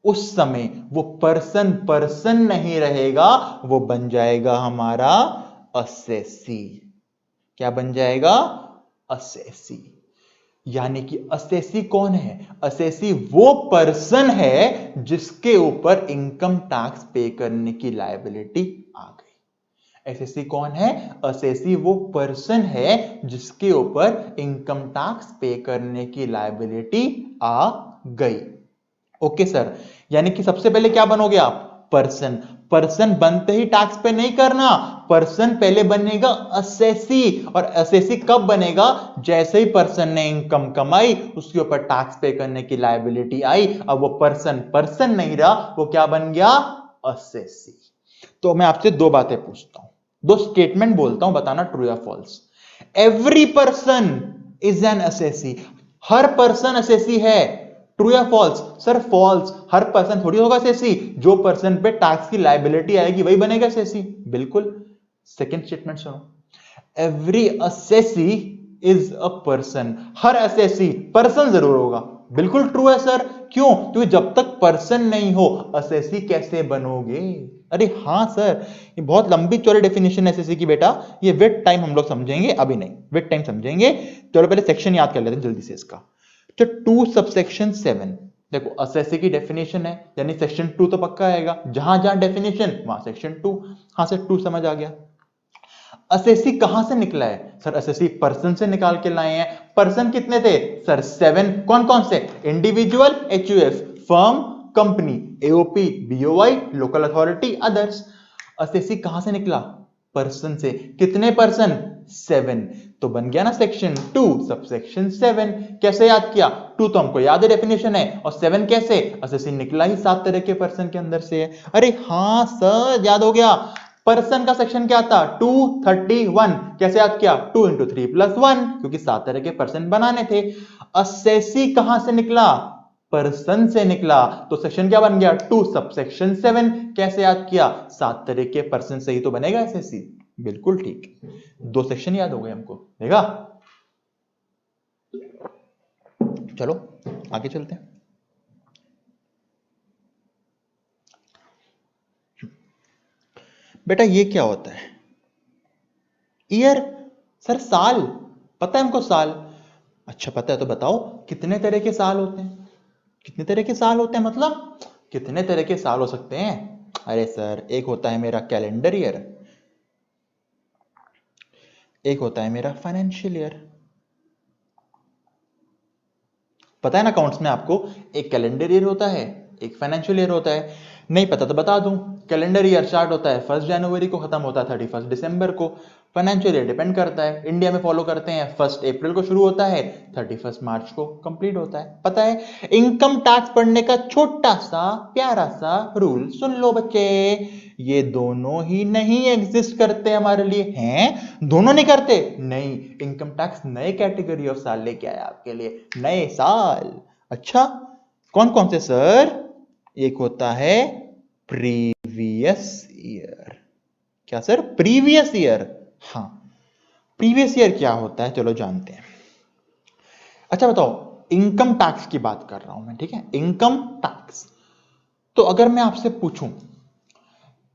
उस समय वो पर्सन नहीं रहेगा, वो बन जाएगा हमारा असेसी। क्या बन जाएगा? असेसी। यानी कि असेसी कौन है? असेसी वो पर्सन है जिसके ऊपर इनकम टैक्स पे करने की लायबिलिटी आ गई। एसएससी कौन है? असेसी वो पर्सन है जिसके ऊपर इनकम टैक्स पे करने की लायबिलिटी आ गई। ओके सर, यानी कि सबसे पहले क्या बनोगे आप? पर्सन। पर्सन बनते ही टैक्स पे नहीं करना, पर्सन पहले बनेगा असेसी। और असेसी कब बनेगा? जैसे ही पर्सन ने इनकम कमाई, उसके ऊपर टैक्स पे करने की लायबिलिटी आई। अब वो पर्सन नहीं रहा, वो क्या बन गया? असेसी। तो मैं आपसे दो बातें पूछता हूं, दो स्टेटमेंट बोलता हूं, बताना ट्रू या false. Every person is an assessee. हर पर्सन असेसी है। ट्रू या फॉल्स? Sir false. हर पर्सन थोड़ी होगा असेसी, जो पर्सन पे टैक्स की लायबिलिटी आएगी वही बनेगा असेसी। बिल्कुल। सेकंड स्टेटमेंट सुनो, every assessee is a person. Her assessee person जरूर होगा। बिल्कुल ट्रू है सर। क्यों? क्योंकि जब तक पर्सन नहीं हो असेसी कैसे बनोगे? अरे हाँ सर, ये बहुत लंबी चौड़ी डेफिनेशन है एसएससी की बेटा, ये विद टाइम हम लोग समझेंगे, अभी नहीं, विद टाइम समझेंगे। चलो पहले सेक्शन याद कर लेते हैं जल्दी से इसका। तो 2 सबसेक्शन 7, देखो एसएससी की डेफिनेशन है, यानी सेक्शन 2 तो पक्का आएगा, जहां जहां डेफिनेशन वहां सेक्शन 2। हाँ से 2 समझ आ गया। असेसी कहां से निकला है? सर असेसी पर्सन से निकाल के लाए हैं। पर्सन कितने थे? सर 7। कौन कौन से? Individual, HUF, firm, company, AOP, BOI, local authority, others. Assessee कहां से निकला? पर्सन से। कितने पर्सन? 7। तो बन गया ना सेक्शन 2 सबसेक्शन 7। कैसे याद किया? 2 तो हमको याद है, डेफिनेशन है, और 7 कैसे? असेसी निकला ही 7 तरह के पर्सन के अंदर से है। अरे हाँ सर, याद हो गया। पर्सन का सेक्शन क्या था? 231। कैसे याद किया? 2 × 3 + 1, क्योंकि 7 तरह के पर्सन बनाने थे। असेसी कहां से निकला? पर्सन से निकला। तो सेक्शन क्या बन गया? 2 सबसेक्शन 7। कैसे याद किया? 7 तरह के पर्सन से ही तो बनेगा एसएससी। बिल्कुल ठीक, 2 सेक्शन याद हो गए हमको, देखा? चलो आगे चलते हैं। बेटा ये क्या होता है? ईयर। सर साल। पता है हमको साल। अच्छा पता है, तो बताओ कितने तरह के साल होते हैं? कितने तरह के साल होते हैं मतलब कितने तरह के साल हो सकते हैं? अरे सर, एक होता है मेरा कैलेंडर ईयर, एक होता है मेरा फाइनेंशियल ईयर। पता है ना अकाउंट्स में आपको, एक कैलेंडर ईयर होता है, एक फाइनेंशियल ईयर होता है। नहीं पता तो बता दूं, कैलेंडर ईयर स्टार्ट होता है 1 जनवरी को, खत्म होता है 31 दिसंबर को। फाइनेंशियल ईयर डिपेंड करता है, इंडिया में फॉलो करते हैं 1 अप्रैल को शुरू होता है, 31 मार्च को कंप्लीट होता है। पता है? इनकम टैक्स पढ़ने का छोटा सा प्यारा सा रूल सुन लो बच्चे, ये दोनों ही नहीं एग्जिस्ट करते हमारे लिए। हैं? दोनों नहीं करते? नहीं, इनकम टैक्स नए कैटेगरी ऑफ साल लेके आया आपके लिए, नए साल। अच्छा कौन कौन से सर? एक होता है प्रीवियस ईयर। क्या सर? Previous year. हाँ, प्रीवियस ईयर क्या होता है, चलो जानते हैं। अच्छा बताओ, इनकम टैक्स की बात कर रहा हूं मैं, ठीक है? Income tax. तो अगर मैं आपसे पूछूं,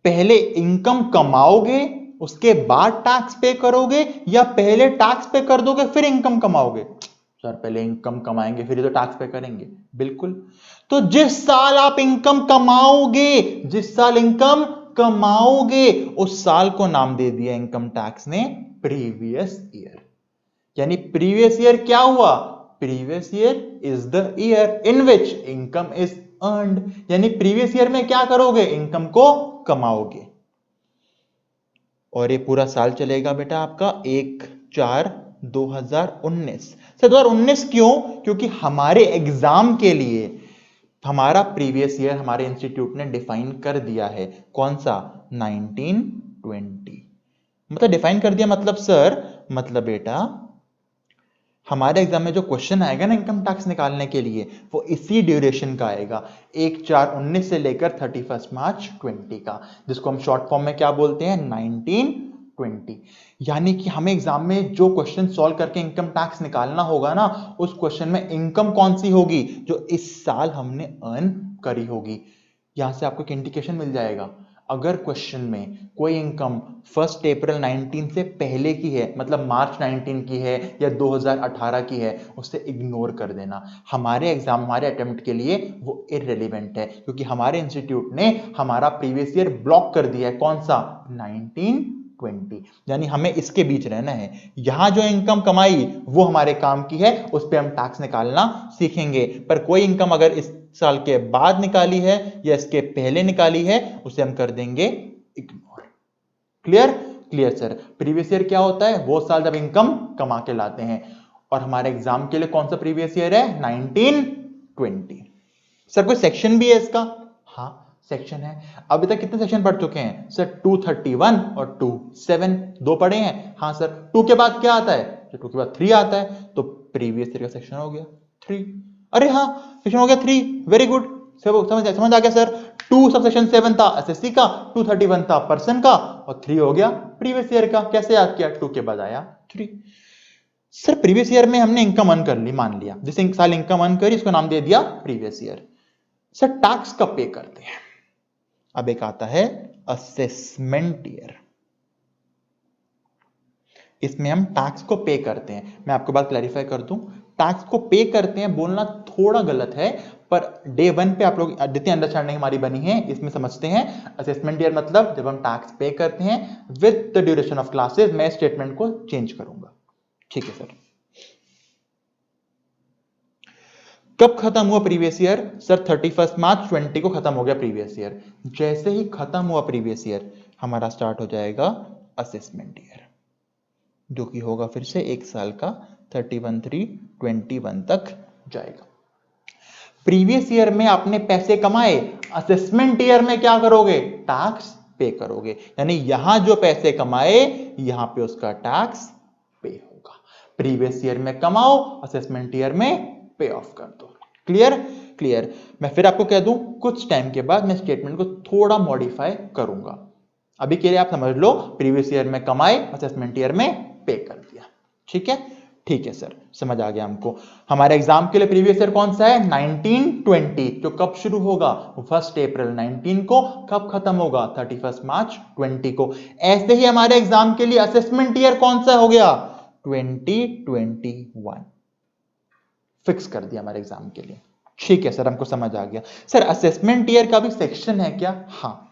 पहले इनकम कमाओगे उसके बाद टैक्स पे करोगे, या पहले टैक्स पे कर दोगे फिर इनकम कमाओगे? सर पहले इनकम कमाएंगे फिर ही तो टैक्स पे करेंगे। बिल्कुल। तो जिस साल आप इनकम कमाओगे, जिस साल इनकम कमाओगे, उस साल को नाम दे दिया इनकम टैक्स ने प्रीवियस ईयर। यानी प्रीवियस ईयर क्या हुआ, previous year is the year in which income is earned, यानी प्रीवियस ईयर में क्या करोगे, इनकम को कमाओगे। और ये पूरा साल चलेगा बेटा आपका 1/4/2019। सर 2019 क्यों, क्योंकि हमारे एग्जाम के लिए हमारा प्रीवियस ईयर हमारे इंस्टीट्यूट ने डिफाइन कर दिया है, कौन सा, 1920। मतलब डिफाइन कर दिया मतलब सर, मतलब बेटा हमारे एग्जाम में जो क्वेश्चन आएगा ना इनकम टैक्स निकालने के लिए, वो इसी ड्यूरेशन का आएगा, 1/4/19 से लेकर 31 मार्च 20 का, जिसको हम शॉर्ट फॉर्म में क्या बोलते हैं, 1920। यानी कि हमें एग्जाम में जो क्वेश्चन सॉल्व करके इनकम टैक्स निकालना होगा ना, उस क्वेश्चन में इनकम कौन सी होगी, जो इस साल हमने अर्न करी होगी। यहां से आपको एक इंडिकेशन मिल जाएगा, अगर क्वेश्चन में कोई इनकम 1 अप्रैल 19 से पहले की है, मतलब मार्च 19 की है या 2018 की है, उसे इग्नोर कर देना। हमारे एग्जाम, हमारे अटेम्प्ट के लिए वो इररिलेवेंट है, क्योंकि हमारे इंस्टीट्यूट ने हमारा प्रीवियस ईयर ब्लॉक कर दिया है, कौन सा, 1920। यानी हमें इसके बीच रहना है। यहां जो इनकम कमाई वो हमारे काम की है, उस पर हम टैक्स निकालना सीखेंगे। पर कोई इनकम अगर इस साल के बाद निकाली है या इसके पहले निकाली है, उसे हम कर देंगे ignore. Clear, clear sir. Previous year क्या होता है, वो साल जब इनकम कमा के लाते हैं। और हमारे एग्जाम के लिए कौन सा प्रीवियस ईयर है, 1920। सर कोई सेक्शन भी है इसका, हाँ सेक्शन है। अभी तक कितने सेक्शन पढ़ चुके हैं सर, 231 और 27, 2 पढ़े हैं। हाँ सर, 2 के बाद क्या आता है, 2 के बाद 3 आता है, तो प्रीवियस ईयर का सेक्शन हो गया 3। अरे हाँ, सेक्शन हो गया 3, वेरी गुड, समझ आ गया सर। 2 सब सेक्शन 7 था एसएससी का, 231 था पर्सन का, और 3 हो गया प्रीवियस ईयर का। कैसे याद किया, 2 के बाद आया 3। सर प्रीवियस ईयर में हमने इनकम अर्न कर ली, मान लिया जिस साल इनकम अर्न करी उसको नाम दे दिया प्रीवियस ईयर। सर टैक्स कब पे करते हैं, अब एक आता है असेसमेंट ईयर, इसमें हम टैक्स को पे करते हैं। मैं आपको बात क्लैरिफाई कर दूं, टैक्स को पे करते हैं बोलना थोड़ा गलत है, पर डे 1 पे आप लोग जितनी अंडरस्टैंडिंग हमारी बनी है इसमें समझते हैं। असेसमेंट ईयर मतलब जब हम टैक्स पे करते हैं with the duration of classes. मैं स्टेटमेंट को चेंज करूंगा, ठीक है सर। कब खत्म हुआ प्रीवियस ईयर, सर 31 मार्च 20 को खत्म हो गया प्रीवियस ईयर। जैसे ही खत्म हुआ प्रीवियस ईयर, हमारा स्टार्ट हो जाएगा असेसमेंट ईयर, जो कि होगा फिर से 1 साल का, 31/3/21 तक जाएगा। प्रीवियस ईयर में आपने पैसे कमाए, असेसमेंट ईयर में क्या करोगे, टैक्स पे करोगे। यानी यहां जो पैसे कमाए यहां पे उसका टैक्स पे होगा। प्रीवियस ईयर में कमाओ, असेसमेंट ईयर में पे ऑफ कर दो। Clear, clear. मैं फिर आपको कह दूं, कुछ टाइम के बाद मैं स्टेटमेंट को थोड़ा मॉडिफाई करूंगा। अभी के लिए आप समझ लो, प्रीवियस ईयर में कमाए, असेसमेंट ईयर में पे कर दिया, ठीक है, ठीक है सर, समझ आ गया हमको। हमारे एग्जाम के लिए प्रीवियस ईयर कौन सा है, 1920, जो कब शुरू होगा, 1 अप्रैल 19 को, कब खत्म होगा, 31 मार्च 20 को। ऐसे ही हमारे एग्जाम के लिए असेसमेंट ईयर कौन सा हो गया, 2021, फिक्स कर दिया हमारे एग्जाम के लिए। ठीक है सर, हमको समझ आ गया। सर असेसमेंट ईयर का भी सेक्शन है क्या, हाँ,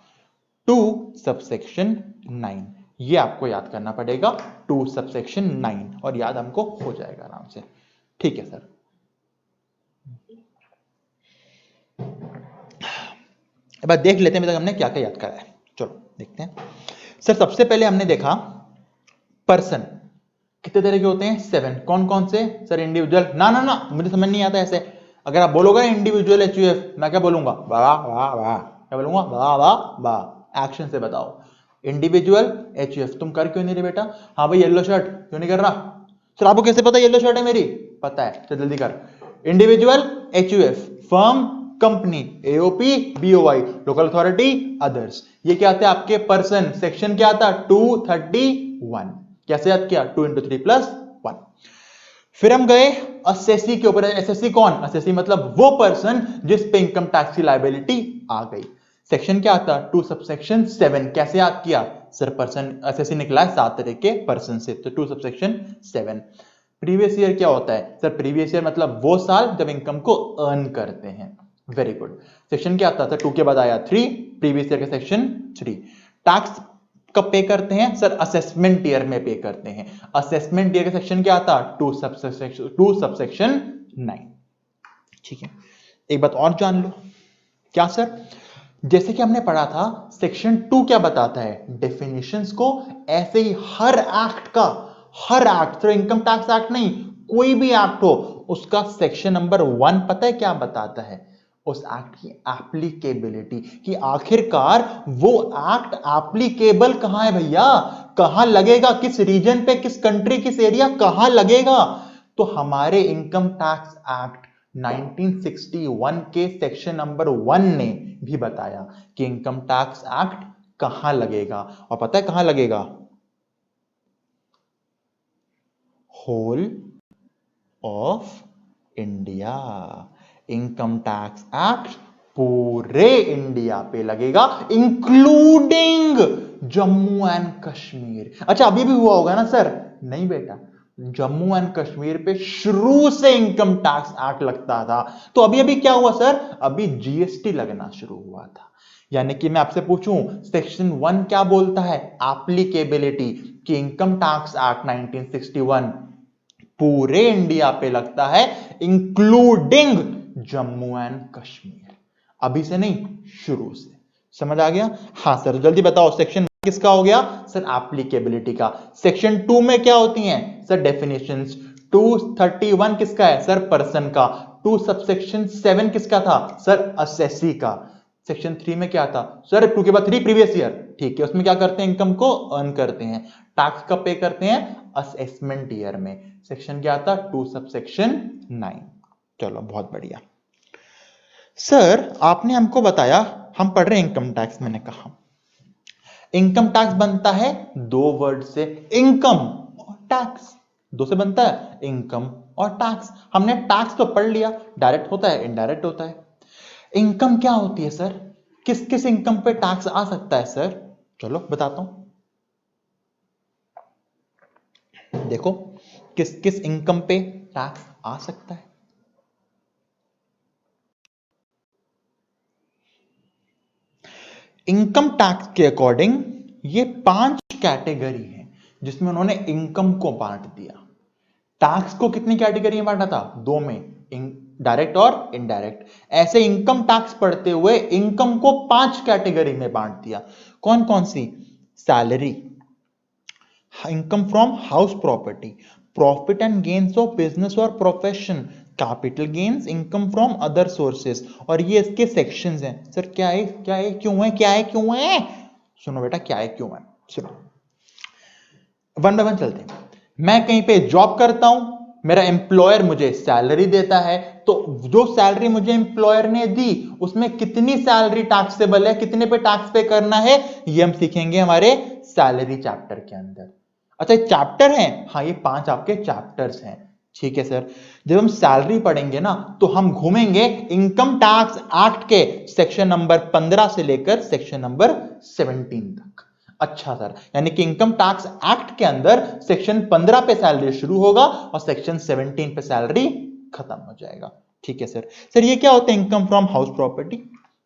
2 सबसेक्शन 9, ये आपको याद करना पड़ेगा, 2 सबसेक्शन 9, और याद हमको हो जाएगा आराम से। ठीक है सर, एक बार देख लेते हैं अभी तक हमने क्या क्या याद करा है। चलो देखते हैं। सर सबसे पहले हमने देखा पर्सन कितने तरह के होते हैं, 7। कौन कौन से, सर इंडिविजुअल, ना ना ना मुझे समझ नहीं आता ऐसे। अगर आप बोलोगे इंडिविजुअल एचयूएफ, मैं क्या बोलूंगा, वाह वाह वाह, क्या बोलूंगा, वाह वाह वाह। एक्शन से बताओ, इंडिविजुअल एचयूएफ। तुम कर क्यों नहीं रहे बेटा, हाँ भाई येलो शर्ट क्यों नहीं कर रहा, सर आपको कैसे पता येलो शर्ट है मेरी, पता है, चल जल्दी कर। Individual HUF, firm, company, AOP, BOI, local authority, others. ये क्या आते हैं आपके पर्सन, सेक्शन क्या आता, 231। कैसे याद किया, 2 × 3 + 1। फिर हम गए असेसी के ऊपर। असेसी कौन, असेसी मतलब वो पर्सन जिस पे इनकम टैक्स की लायबिलिटी आ गई। सेक्शन क्या आता, 2 सबसेक्शन 7। कैसे याद किया, सर पर्सन, असेसी निकला है 7 तरह के पर्सन से, तो 2 सबसेक्शन 7। प्रीवियस ईयर क्या होता है, सर प्रीवियस ईयर मतलब वो साल जब इनकम को अर्न करते हैं। Very good. सेक्शन क्या आता था, 2 के बाद आया 3, प्रीवियस ईयर का सेक्शन 3। टैक्स कब पे करते हैं सर? असेसमेंट ईयर में पे करते हैं। असेसमेंट ईयर का सेक्शन क्या आता? 2 सबसेक्शन 9। ठीक है, एक बात और जान लो। क्या सर? जैसे कि हमने पढ़ा था सेक्शन 2 क्या बताता है? डेफिनेशंस को। ऐसे ही हर एक्ट का, हर एक्ट, सिर्फ इनकम टैक्स एक्ट नहीं, कोई भी एक्ट हो उसका सेक्शन नंबर 1 पता है क्या बताता है? उस एक्ट की एप्लीकेबिलिटी, कि आखिरकार वो एक्ट एप्लीकेबल कहां है भैया, कहां लगेगा, किस रीजन पे, किस कंट्री, किस एरिया, कहां लगेगा। तो हमारे इनकम टैक्स एक्ट 1961 के सेक्शन नंबर 1 ने भी बताया कि इनकम टैक्स एक्ट कहां लगेगा। और पता है कहां लगेगा? Whole of India. Income tax act पूरे इंडिया पे लगेगा, इंक्लूडिंग जम्मू एंड कश्मीर। अच्छा, अभी भी हुआ होगा ना सर? नहीं बेटा, जम्मू एंड कश्मीर पे शुरू से इनकम टैक्स एक्ट लगता था। तो अभी अभी क्या हुआ सर? अभी जीएसटी लगना शुरू हुआ था। यानी कि मैं आपसे पूछूं, सेक्शन 1 क्या बोलता है? एप्लीकेबिलिटी, कि इनकम टैक्स एक्ट 1961 पूरे इंडिया पे लगता है, इंक्लूडिंग जम्मू एंड कश्मीर। अभी से नहीं, शुरू से। समझ आ गया? हाँ सर, जल्दी बताओ, सेक्शन किसका हो गया सर? एप्लीकेबिलिटी का। सेक्शन 2 में क्या होती हैं सर? डेफिनेशंस। 231 किसका है सर? पर्सन का। 2 सबसेक्शन 7 किसका था सर? असेसी का। सेक्शन 3 में क्या था सर? 2 के बाद 3 प्रीवियस ईयर। ठीक है, उसमें क्या करते हैं? इनकम को अर्न करते हैं। टैक्स कब पे करते हैं? असेसमेंट ईयर में। सेक्शन क्या था? 2 सबसेक्शन 9। चलो, बहुत बढ़िया। सर आपने हमको बताया, हम पढ़ रहे हैं इनकम टैक्स। मैंने कहा इनकम टैक्स बनता है 2 वर्ड से, इनकम और टैक्स। 2 से बनता है, इनकम और टैक्स। हमने टैक्स तो पढ़ लिया, डायरेक्ट होता है, इनडायरेक्ट होता है। इनकम क्या होती है सर? किस किस इनकम पे टैक्स आ सकता है सर? चलो बताता हूं। देखो, किस किस इनकम पे टैक्स आ सकता है। इनकम टैक्स के अकॉर्डिंग ये 5 कैटेगरी है जिसमें उन्होंने इनकम को बांट दिया। टैक्स को कितनी कैटेगरी में बांटा था? 2 में, डायरेक्ट और इनडायरेक्ट। ऐसे इनकम टैक्स पढ़ते हुए इनकम को 5 कैटेगरी में बांट दिया। कौन कौन सी? Salary, income from house property, profit and gains of business और profession, capital gains, income from other sources. और ये इसके सेक्शंस हैं। सर क्या है, क्या है, क्यों है, क्या है, क्यों है? सुनो बेटा, क्या है, क्यों है, सुनो। 1 बाय 1 चलते हैं। मैं कहीं पे जॉब करता हूं, मेरा एम्प्लॉयर मुझे सैलरी देता है, तो जो सैलरी मुझे एम्प्लॉयर ने दी उसमें कितनी सैलरी टैक्सेबल है, कितने पे टैक्स पे करना है, ये हम सीखेंगे हमारे सैलरी चैप्टर के अंदर। अच्छा, चैप्टर है? हाँ, ये 5 आपके चैप्टर्स हैं। ठीक है सर। जब हम सैलरी पढ़ेंगे ना, तो हम घूमेंगे इनकम टैक्स एक्ट के सेक्शन नंबर 15 से लेकर सेक्शन नंबर 17 तक। अच्छा सर, यानी कि इनकम टैक्स एक्ट के अंदर सेक्शन 15 पे सैलरी शुरू होगा और सेक्शन 17 पे सैलरी खत्म हो जाएगा। ठीक है सर। सर ये क्या होता है इनकम फ्रॉम हाउस प्रॉपर्टी?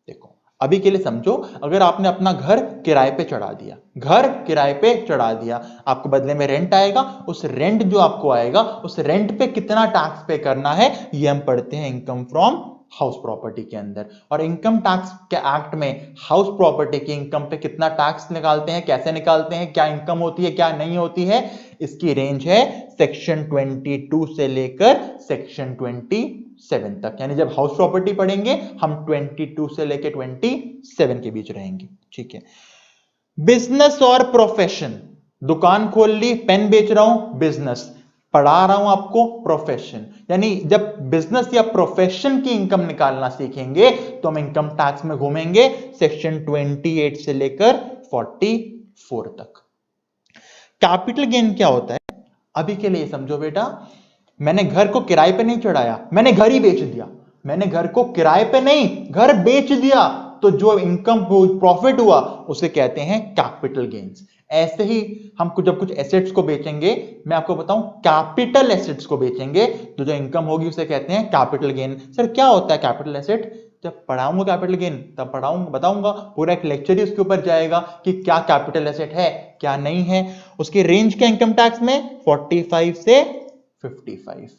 देखो, अभी के लिए समझो, अगर आपने अपना घर किराए पे चढ़ा दिया, घर किराए पे चढ़ा दिया, आपको बदले में रेंट आएगा। उस रेंट जो आपको आएगा, उस रेंट पे कितना टैक्स पे करना है, ये हम पढ़ते हैं इनकम फ्रॉम हाउस प्रॉपर्टी के अंदर। और इनकम टैक्स के एक्ट में हाउस प्रॉपर्टी की इनकम पे कितना टैक्स निकालते हैं, कैसे निकालते हैं, क्या इनकम होती है, क्या नहीं होती है, इसकी रेंज है सेक्शन 22 से लेकर सेक्शन 27 तक। यानी जब हाउस प्रॉपर्टी पढ़ेंगे हम 22 से लेकर 27 के बीच रहेंगे। ठीक है। बिजनेस और प्रोफेशन, दुकान खोल ली, पेन बेच रहा हूं, बिजनेस। पढ़ा रहा हूं आपको, प्रोफेशन। यानी जब बिजनेस या प्रोफेशन की इनकम निकालना सीखेंगे तो हम इनकम टैक्स में घूमेंगे सेक्शन 28 से लेकर 44 तक। कैपिटल गेन क्या होता है? अभी के लिए समझो बेटा, मैंने घर को किराए पे नहीं चढ़ाया, मैंने घर ही बेच दिया। मैंने घर को किराए पे नहीं, घर बेच दिया, तो जो इनकम प्रॉफिट हुआ उसे कहते हैं कैपिटल गेन्स। ऐसे ही हम जब कुछ एसेट्स को बेचेंगे, मैं आपको बताऊं, कैपिटल एसेट्स को बेचेंगे तो जो इनकम होगी उसे कहते हैं कैपिटल गेन। सर क्या होता है कैपिटल एसेट? जब पढ़ाऊंगा कैपिटल गेन तब पढ़ाऊंगा, बताऊंगा, पूरा एक लेक्चर ही उसके ऊपर जाएगा कि क्या कैपिटल एसेट है क्या नहीं है। उसकी रेंज क्या इनकम टैक्स में 45 से 55।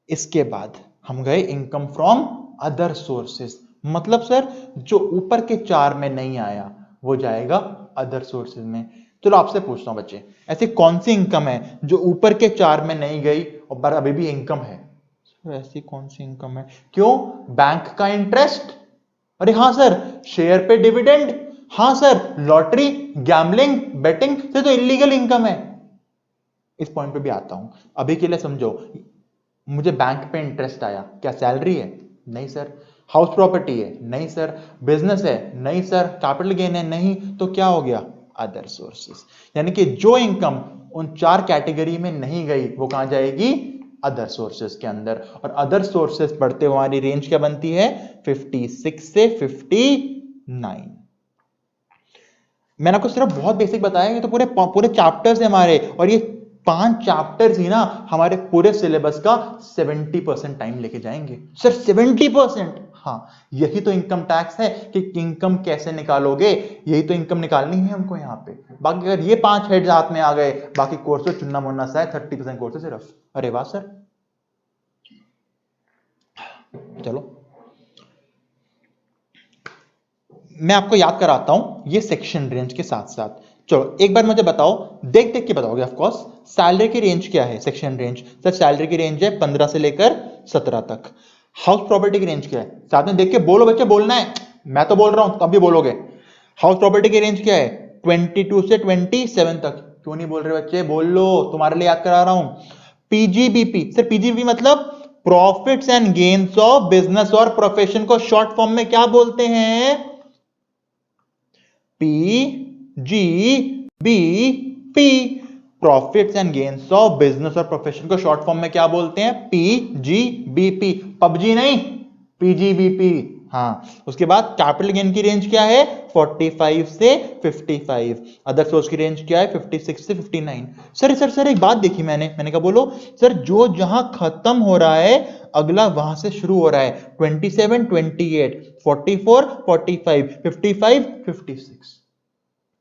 इसके बाद हम गए इनकम फ्रॉम अदर सोर्सेस, मतलब सर जो ऊपर के 4 में नहीं आया वो जाएगा अदर सोर्सेज में। चलो आपसे पूछता हूं बच्चे, ऐसी कौन सी इनकम है जो ऊपर के 4 में नहीं गई और अभी भी इनकम है? ऐसी कौन सी इनकम है? क्यों? बैंक का इंटरेस्ट, अरे हाँ सर। शेयर पे डिविडेंड, हाँ सर। लॉटरी, गैम्बलिंग, बेटिंग से तो इलीगल इनकम है। इस पॉइंट पे भी आता हूं, अभी के लिए समझो। मुझे बैंक पे इंटरेस्ट आया, क्या सैलरी है? नहीं सर। हाउस प्रॉपर्टी है? नहीं सर। बिजनेस है? नहीं सर। कैपिटल गेन है? नहीं। तो क्या हो गया? Other sources. यानी कि जो इनकम उन 4 कैटेगरी में नहीं गई वो कहां जाएगी? अदर सोर्सेस के अंदर। और अदर सोर्सेस पढ़ते हुए हमारी रेंज क्या बनती है? 56 से 59। मैंने आपको सिर्फ बहुत बेसिक बताया, ये तो पूरे पूरे चैप्टर्स है हमारे, और ये 5 चैप्टर्स ही ना हमारे पूरे सिलेबस का 70% टाइम लेके जाएंगे। सर 70%? हाँ, यही तो इनकम टैक्स है कि इनकम कैसे निकालोगे, यही तो इनकम निकालनी है हमको यहाँ पे। बाकी अगर ये 5 हेड्स हाथ में आ गए, बाकी कोर्स तो चुनना मुन्ना सा है, 30% कोर्स है सिर्फ। अरे वाह सर। चलो मैं आपको याद कराता हूं ये सेक्शन रेंज के साथ साथ। चलो एक बार मुझे बताओ, देख देख के बताओगे ऑफ कोर्स, सैलरी की रेंज क्या है? सेक्शन रेंज सर, सैलरी की रेंज है 15 से लेकर 17 तक। हाउस प्रॉपर्टी की रेंज क्या है? साथ में देख के बोलो बच्चे, बोलना है, मैं तो बोल रहा हूं तब भी बोलोगे। हाउस प्रॉपर्टी की रेंज क्या है? 22 से 27 तक। क्यों नहीं बोल रहे बच्चे? बोल लो, तुम्हारे लिए याद करा रहा हूं। पीजीबीपी सर, पीजीबीपी मतलब profits and gains of business और प्रोफेशन को शॉर्ट फॉर्म में क्या बोलते हैं? PGBP. Profits and gains of business और प्रोफेशन को शॉर्ट फॉर्म में क्या बोलते हैं? पीजीबीपी। पबजी नहीं, पीजीबीपी। हाँ, उसके बाद कैपिटल गेन की रेंज क्या है? 45 से 55। अदर सोर्स की रेंज क्या है? 56 से 59। सर एक बात देखी मैंने कहा बोलो सर, जो जहां खत्म हो रहा है अगला वहां से शुरू हो रहा है। 27, 28, 44, 45, 55, 56।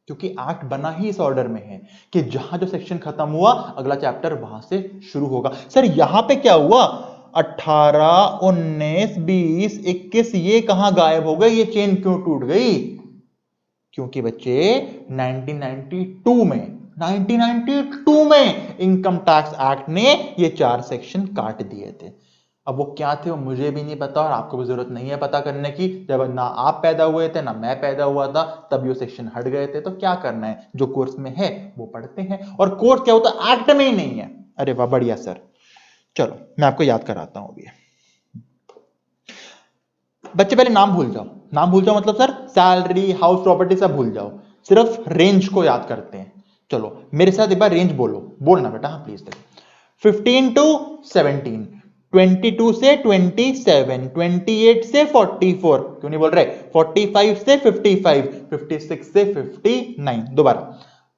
क्योंकि एक्ट बना ही इस ऑर्डर में है कि जहां जो सेक्शन खत्म हुआ अगला चैप्टर वहां से शुरू होगा। सर यहां पे क्या हुआ? 18, 19, 20, 21 ये कहां गायब हो गए? ये चेन क्यों टूट गई? क्योंकि बच्चे 1992 में इनकम टैक्स एक्ट ने ये 4 सेक्शन काट दिए थे। अब वो क्या थे वो मुझे भी नहीं पता, और आपको भी जरूरत नहीं है पता करने की। जब ना आप पैदा हुए थे ना मैं पैदा हुआ था तब ये सेक्शन हट गए थे। तो क्या करना है, जो कोर्स में है वो पढ़ते हैं, और कोर्स क्या होता एक्ट में ही नहीं है। अरे वाह, बढ़िया सर। चलो मैं आपको याद कराता हूं अभी। बच्चे पहले नाम भूल जाओ, नाम भूल जाओ मतलब सर सैलरी, हाउस प्रॉपर्टी सब भूल जाओ, सिर्फ रेंज को याद करते हैं। चलो मेरे साथ एक बार रेंज बोलो, बोलना बेटा, हाँ प्लीज। 15 टू 17, 22 से 27, 28 से 44, क्यों नहीं बोल रहे? 45 से 55, 56 से 59। दोबारा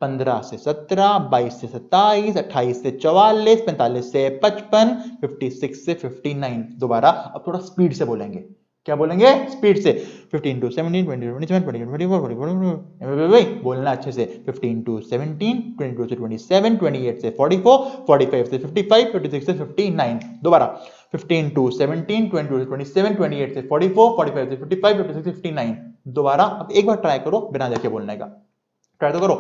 15 से 17, 22 से 27, 28 से 44, 45 से 55, 56 से 59। दोबारा अब थोड़ा स्पीड से बोलेंगे। क्या बोलेंगे? स्पीड से। 15 टू 17, 20 टू 27, 20 टू 24, 44, बोलना अच्छे से। 15 टू 17, 22 से 27, 28 से 44, 45 से 55, 56 से 59। दोबारा 15 टू 17, 22 से 27, 28 से 44, 45 से 55, 56 से 59। दोबारा अब एक बार ट्राई करो बिना देखे बोलने का, ट्राई तो करो।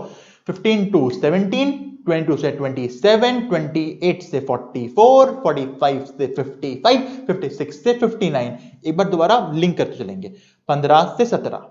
15 टू 17, 22 से 27, 28 से 44, 45 से 55, 56 से 59। एक बार दोबारा लिंक करते चलेंगे। 15 से 17,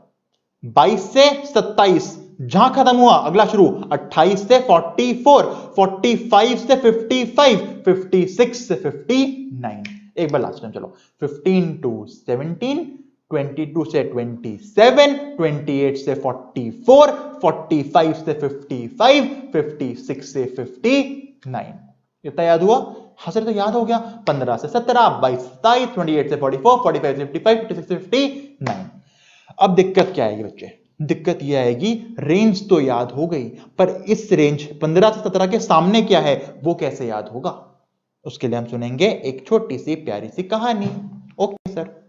22 से 27, जहां खत्म हुआ अगला शुरू। 28 से 44, 45 से 55, 56 से 59। एक बार लास्ट टाइम चलो। 15 टू 17, 22 से 27, 28 से 44, 45 से 55, 56 से 59। इतना याद हुआ? हाँ सर तो याद हो गया। 15 से 17, 22 से 27, 28 से 44, 45 से 55, 56 से 59। अब दिक्कत क्या आएगी बच्चे? दिक्कत यह आएगी, रेंज तो याद हो गई, पर इस रेंज 15 से 17 के सामने क्या है वो कैसे याद होगा? उसके लिए हम सुनेंगे एक छोटी सी प्यारी सी कहानी। Okay sir.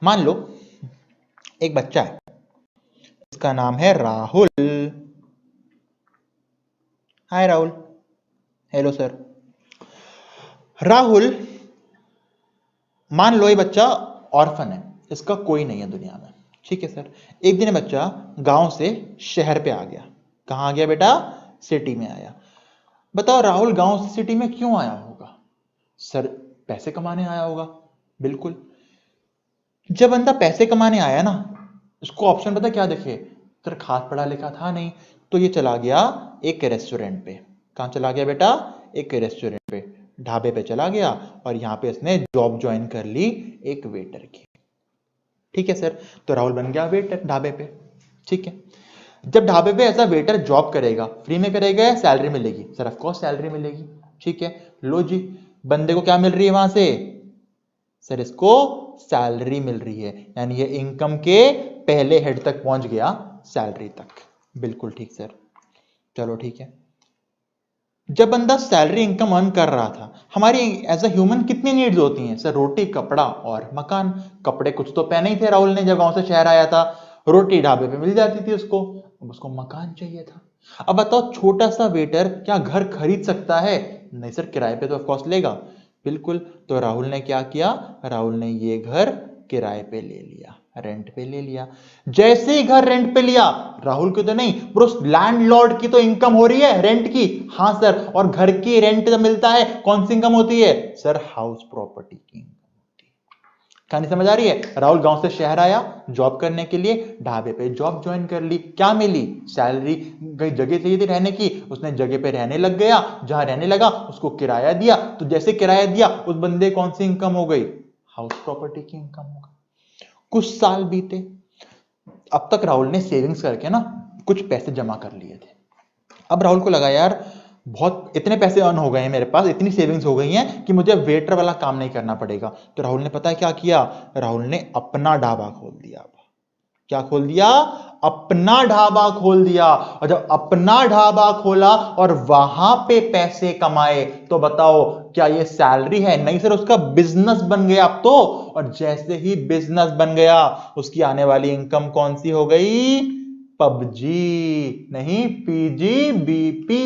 मान लो एक बच्चा है, इसका नाम है Rahul. Hi Rahul. Hello sir. Rahul, मान लो ये बच्चा ऑर्फन है, इसका कोई नहीं है दुनिया में, ठीक है सर। एक दिन बच्चा गांव से शहर पे आ गया। कहां आ गया बेटा? सिटी में आया। बताओ राहुल गांव से सिटी में क्यों आया होगा? सर पैसे कमाने आया होगा। बिल्कुल। जब बंदा पैसे कमाने आया ना, उसको ऑप्शन पता क्या देखे? सर खास पढ़ा लिखा था नहीं, तो ये चला गया एक रेस्टोरेंट पे। कहां चला गया बेटा? एक रेस्टोरेंट पे, ढाबे पे चला गया और यहां पे इसने जॉब ज्वाइन कर ली एक वेटर की। ठीक है सर, तो राहुल बन गया वेटर ढाबे पे। ठीक है, जब ढाबे पे ऐसा वेटर जॉब करेगा, फ्री में करेगा या सैलरी मिलेगी? सर ऑफ कोर्स सैलरी मिलेगी। ठीक है, लो जी, बंदे को क्या मिल रही है वहां से? सर इसको सैलरी मिल रही है, यानी ये इनकम के पहले हेड तक पहुंच गया, सैलरी तक। बिल्कुल ठीक सर। चलो ठीक है, जब बंदा सैलरी इनकम अर्न कर रहा था, हमारी एज अ ह्यूमन कितनी नीड्स होती हैं? सर रोटी, कपड़ा और मकान। कपड़े कुछ तो पहने ही थे राहुल ने जब गांव से शहर आया था, रोटी ढाबे पे मिल जाती थी उसको, अब उसको मकान चाहिए था। अब बताओ छोटा सा वेटर क्या घर खरीद सकता है? नहीं सर, किराए पे तो ऑफकोर्स लेगा। बिल्कुल, तो राहुल ने क्या किया? राहुल ने ये घर किराए पे ले लिया, रेंट पे ले लिया। जैसे ही घर रेंट पे लिया, राहुल की तो नहीं, पर उस लैंडलॉर्ड की तो इनकम हो रही है रेंट की। हाँ सर, और घर की रेंट जब मिलता है कौन सी इनकम होती है? सर हाउस प्रॉपर्टी की इनकम होती है। कहानी समझ आ रही है? राहुल गांव से शहर आया जॉब करने के लिए, ढाबे पे जॉब ज्वाइन कर ली। क्या मिली? सैलरी। जगह चाहिए थी रहने की, उसने जगह पे रहने लग गया। जहां रहने लगा उसको किराया दिया, तो जैसे किराया दिया उस बंदे कौन सी इनकम हो गई? हाउस प्रॉपर्टी की इनकम हो गई। कुछ साल बीते, अब तक राहुल ने सेविंग्स करके ना कुछ पैसे जमा कर लिए थे। अब राहुल को लगा यार बहुत इतने पैसे अर्न हो गए हैं मेरे पास, इतनी सेविंग्स हो गई हैं कि मुझे वेटर वाला काम नहीं करना पड़ेगा। तो राहुल ने पता है क्या किया? राहुल ने अपना ढाबा खोल दिया। क्या खोल दिया? अपना ढाबा खोल दिया। और जब अपना ढाबा खोला और वहां पे पैसे कमाए, तो बताओ क्या ये सैलरी है? नहीं सर, उसका बिजनेस बन गया अब तो। और जैसे ही बिजनेस बन गया, उसकी आने वाली इनकम कौन सी हो गई? पबजी नहीं, पीजीबीपी।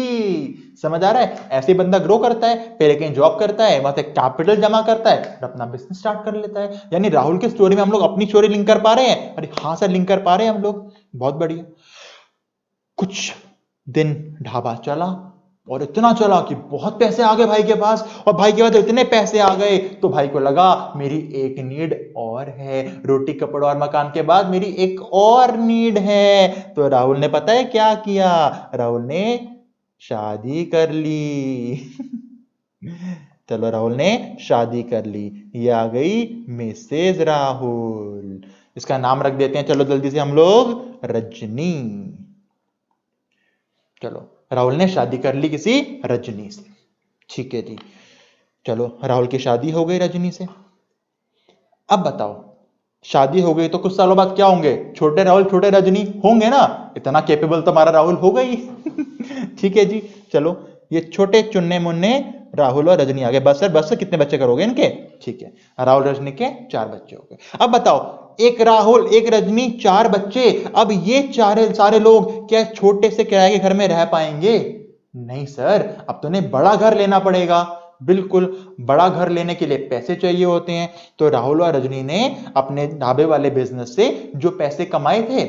समझ आ रहा है? ऐसे बंदा ग्रो करता है, पहले कहीं जॉब करता है, वहां से कैपिटल जमा करता है और अपना बिजनेस स्टार्ट कर लेता है। यानी राहुल की स्टोरी में हम लोग अपनी स्टोरी लिंक कर पा रहे हैं? अरे हाँ सर, लिंक कर पा रहे हैं हम लोग, बहुत बढ़िया। कुछ दिन ढाबा चला और इतना चला कि बहुत पैसे आ गए भाई के पास, और भाई के पास इतने पैसे आ गए तो भाई को लगा मेरी एक नीड और है, रोटी कपड़ा और मकान के बाद मेरी एक और नीड है। तो राहुल ने पता है क्या किया? राहुल ने शादी कर ली। चलो राहुल ने शादी कर ली, ये आ गई मिसेज राहुल। इसका नाम रख देते हैं चलो जल्दी से हम लोग, रजनी। चलो राहुल ने शादी कर ली किसी रजनी से। ठीक है जी, चलो राहुल की शादी हो गई रजनी से। अब बताओ शादी हो गई तो कुछ सालों बाद क्या होंगे? छोटे राहुल छोटे रजनी होंगे ना, इतना कैपेबल तो हमारा राहुल हो गई। ठीक है जी, चलो ये छोटे चुन्ने मुन्ने राहुल और रजनी आ गए। बस सर कितने बच्चे करोगे इनके? ठीक है, राहुल रजनी के 4 बच्चे हो गए। अब बताओ एक राहुल एक रजनी 4 बच्चे, अब ये सारे लोग क्या छोटे से किराए के घर में रह पाएंगे? नहीं सर, अब तो उन्हें बड़ा घर लेना पड़ेगा। बिल्कुल, बड़ा घर लेने के लिए पैसे चाहिए होते हैं। तो राहुल और रजनी ने अपने ढाबे वाले बिजनेस से जो पैसे कमाए थे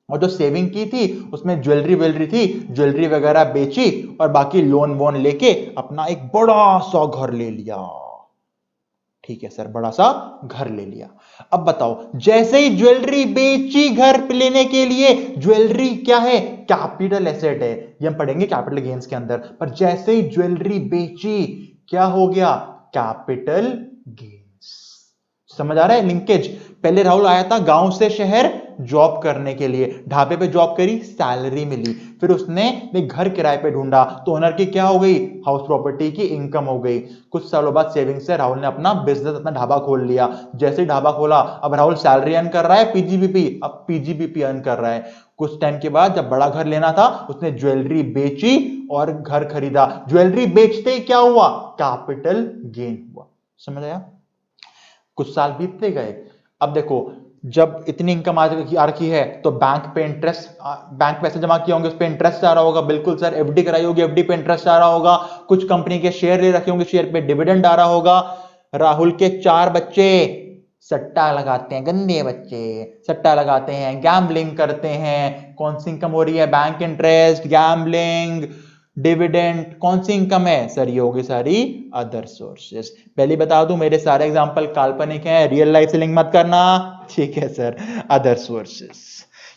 और जो सेविंग की थी, उसमें ज्वेलरी थी, ज्वेलरी वगैरह बेची और बाकी लोन वोन लेके अपना एक बड़ा सा घर ले लिया। ठीक है सर, बड़ा सा घर ले लिया। अब बताओ जैसे ही ज्वेलरी बेची घर लेने के लिए, ज्वेलरी क्या है? कैपिटल एसेट है, ये हम पढ़ेंगे कैपिटल गेन्स के अंदर। पर जैसे ही ज्वेलरी बेची, क्या हो गया? Capital gains. समझ आ रहा है लिंकेज? पहले राहुल आया था गांव से शहर जॉब करने के लिए, ढाबे पे जॉब करी, सैलरी मिली, फिर उसने एक घर किराए पे ढूंढा तो ओनर की क्या हो गई? हाउस प्रॉपर्टी की इनकम हो गई। कुछ सालों बाद सेविंग से राहुल ने अपना बिजनेस, अपना ढाबा खोल लिया। जैसे ही ढाबा खोला, अब राहुल सैलरी अर्न कर रहा है, पीजीबीपी, अब पीजीबीपी अर्न कर रहा है। कुछ टाइम के बाद जब बड़ा घर लेना था, उसने ज्वेलरी बेची और घर खरीदा। ज्वेलरी बेचते ही क्या हुआ? कैपिटल गेन हुआ। समझ आया? कुछ साल बीतते गए, अब देखो, जब इतनी इनकम आ रखी है तो बैंक पे इंटरेस्ट, बैंक पैसे जमा किए होंगे उस पे इंटरेस्ट आ रहा होगा। बिल्कुल सर, एफडी कराई होगी, एफडी पे इंटरेस्ट आ रहा होगा। कुछ कंपनी के शेयर ले रखे होंगे, शेयर पे डिविडेंड आ रहा होगा। राहुल के 4 बच्चे सट्टा लगाते हैं, गंदे बच्चे सट्टा लगाते हैं, गैम्बलिंग करते हैं। कौन सी इनकम हो रही है? Bank interest, gambling, dividend. कौन सी इनकम है सर? ये होगी सारी अदर सोर्सेस। पहले बता दूं, मेरे सारे एग्जांपल काल्पनिक हैं, रियल लाइफ से लिंक मत करना, ठीक है सर। अदर सोर्सेस,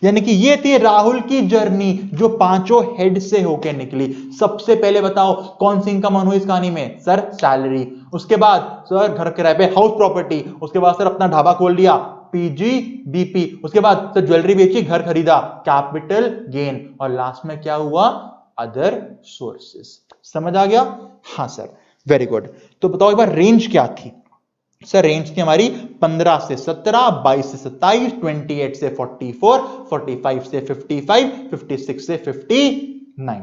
यानी कि ये थी राहुल की जर्नी जो 5 हेड से होके निकली। सबसे पहले बताओ कौन सी इनकम हुई इस कहानी में? Sir salary. उसके बाद सर घर किराए पे, हाउस प्रॉपर्टी। उसके बाद सर अपना ढाबा खोल लिया, पीजीबीपी। उसके बाद सर ज्वेलरी बेची, घर खरीदा, कैपिटल गेन। और लास्ट में क्या हुआ? Other sources. समझ आ गया? हाँ सर, वेरी गुड। तो बताओ एक बार रेंज क्या थी? सर रेंज थी हमारी 15 से 17, 22 से 27, 28 से 44, 45 से 55, 56 से 59।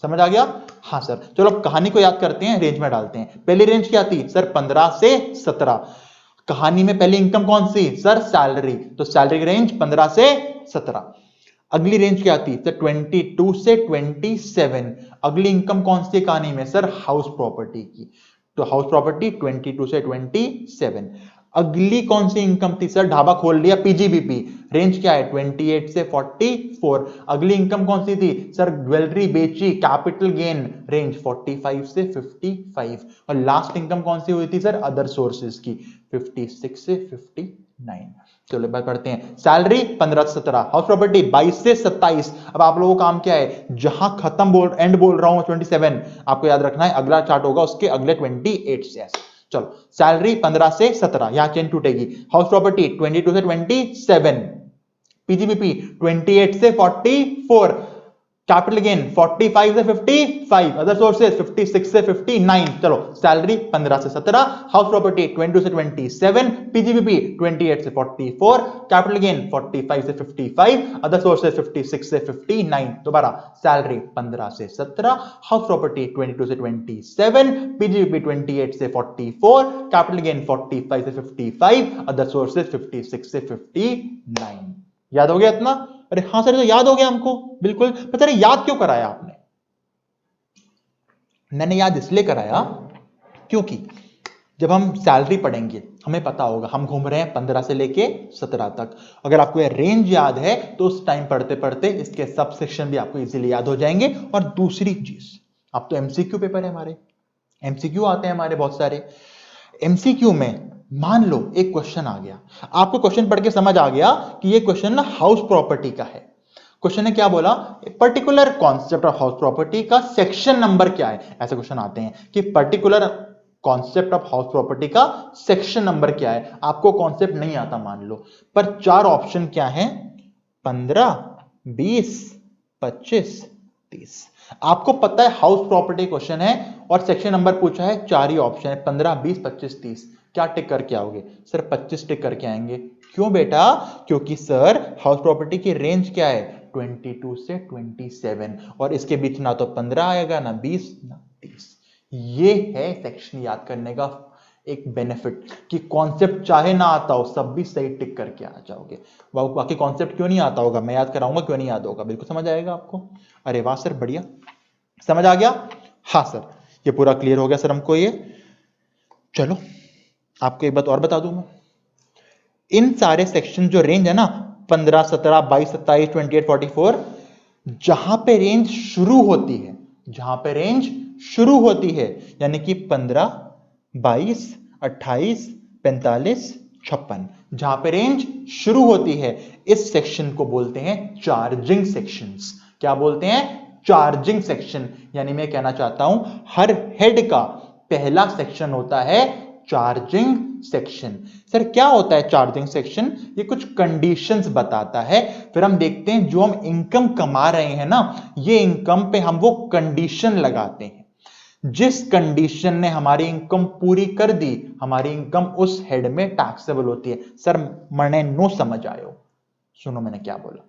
समझ आ गया? हाँ सर। चलो कहानी को याद करते हैं, रेंज में डालते हैं। पहली रेंज क्या थी सर? 15 से 17। कहानी में पहली इनकम कौन सी? Sir salary. तो सैलरी की रेंज 15 से 17। अगली रेंज क्या थी सर? 22 से 27। अगली इनकम कौन सी कहानी में? सर हाउस प्रॉपर्टी की। तो हाउस प्रॉपर्टी 22 से 27। अगली कौन सी इनकम थी सर? ढाबा खोल लिया, पीजीबीपी। रेंज क्या है? 28 से 44। अगली इनकम कौन सी थी सर? ज्वेलरी बेची, कैपिटल गेन। रेंज 45 से 55। और लास्ट इनकम कौन सी हुई थी सर? अदर सोर्सेज की, 56 से 59। चलो बात करते हैं। सैलरी 15 से 17, हाउस प्रॉपर्टी 22 से 27। अब आप लोगों को काम क्या है? जहां खत्म एंड बोल रहा हूं 27, आपको याद रखना है अगला चार्ट होगा उसके अगले 28 से। चलो सैलरी 15 से 17, यहां चेन टूटेगी। हाउस प्रॉपर्टी 22 से 27, पीजीबीपी 28 से 44, कैपिटल गेन 45 से 55, अदर सोर्सेज 56 से 59। चलो सैलरी 15 से 17, हाउस प्रॉपर्टी 22 से 27, पीजीबीपी 28 से 44, कैपिटल गेन 45 से 55, अदर सोर्सेज 56 से 59। दोबारा सैलरी 15 से 17, हाउस प्रॉपर्टी 22 से 27, पीजीबीपी 28 से 44, कैपिटल गेन 45 से 55, अदर सोर्सेज 56 से 59। याद हो गया इतना? अरे हाँ सर, तो याद हो गया हमको, बिल्कुल। पता नहीं याद क्यों कराया आपने? मैंने याद इसलिए कराया क्योंकि जब हम सैलरी पढ़ेंगे हमें पता होगा हम घूम रहे हैं 15 से लेके 17 तक। अगर आपको ये रेंज याद है तो उस टाइम पढ़ते पढ़ते इसके सब सेक्शन भी आपको इजीली याद हो जाएंगे। और दूसरी चीज, अब तो एमसीक्यू पेपर है हमारे, एमसीक्यू आते हैं हमारे बहुत सारे। एमसीक्यू में मान लो एक क्वेश्चन आ गया, आपको क्वेश्चन पढ़ के समझ आ गया कि ये क्वेश्चन ना हाउस प्रॉपर्टी का है। क्वेश्चन ने क्या बोला? Particular concept of house property का सेक्शन नंबर क्या है? ऐसे क्वेश्चन आते हैं कि particular concept of house property का सेक्शन नंबर क्या है। आपको कॉन्सेप्ट नहीं आता मान लो, पर 4 ऑप्शन क्या है? 15, 20, 25, 30। आपको पता है हाउस प्रॉपर्टी क्वेश्चन है और सेक्शन नंबर पूछा है, 4 ही ऑप्शन है, 15, 20, 25, 30। क्या टिक करके आओगे? सर 25 टिक करके आएंगे। क्यों बेटा? क्योंकि सर हाउस प्रॉपर्टी की रेंज क्या है? 22 से 27, और इसके बीच ना तो 15 आएगा, ना 20, ना 30। ये है सेक्शन याद करने का एक बेनिफिट कि कॉन्सेप्ट चाहे ना आता हो सब भी सही टिक करके आ जाओगे। बाकी कॉन्सेप्ट क्यों नहीं आता होगा मैं याद कराऊंगा, क्यों नहीं याद होगा, बिल्कुल समझ आएगा आपको। अरे वाह सर, बढ़िया, समझ आ गया? हाँ सर, ये पूरा क्लियर हो गया सर हमको ये। चलो आपको एक बात और बता दूं मैं, इन सारे सेक्शन जो रेंज है ना 15, 17, 22, 27, 28, 44, जहां पे रेंज शुरू होती है, जहां पे रेंज शुरू होती है यानी कि 15, 22, 28, 45, 56, जहां पे रेंज शुरू होती है, इस सेक्शन को बोलते हैं चार्जिंग सेक्शंस। क्या बोलते हैं? Charging section. यानी मैं कहना चाहता हूं हर हेड का पहला सेक्शन होता है चार्जिंग सेक्शन। सर क्या होता है चार्जिंग सेक्शन? ये कुछ कंडीशंस बताता है, फिर हम देखते हैं जो हम इनकम कमा रहे हैं ना, ये इनकम पे हम वो कंडीशन लगाते हैं। जिस कंडीशन ने हमारी इनकम पूरी कर दी, हमारी इनकम उस हेड में टैक्सेबल होती है। सर मैंने नो समझ आयो, सुनो मैंने क्या बोला।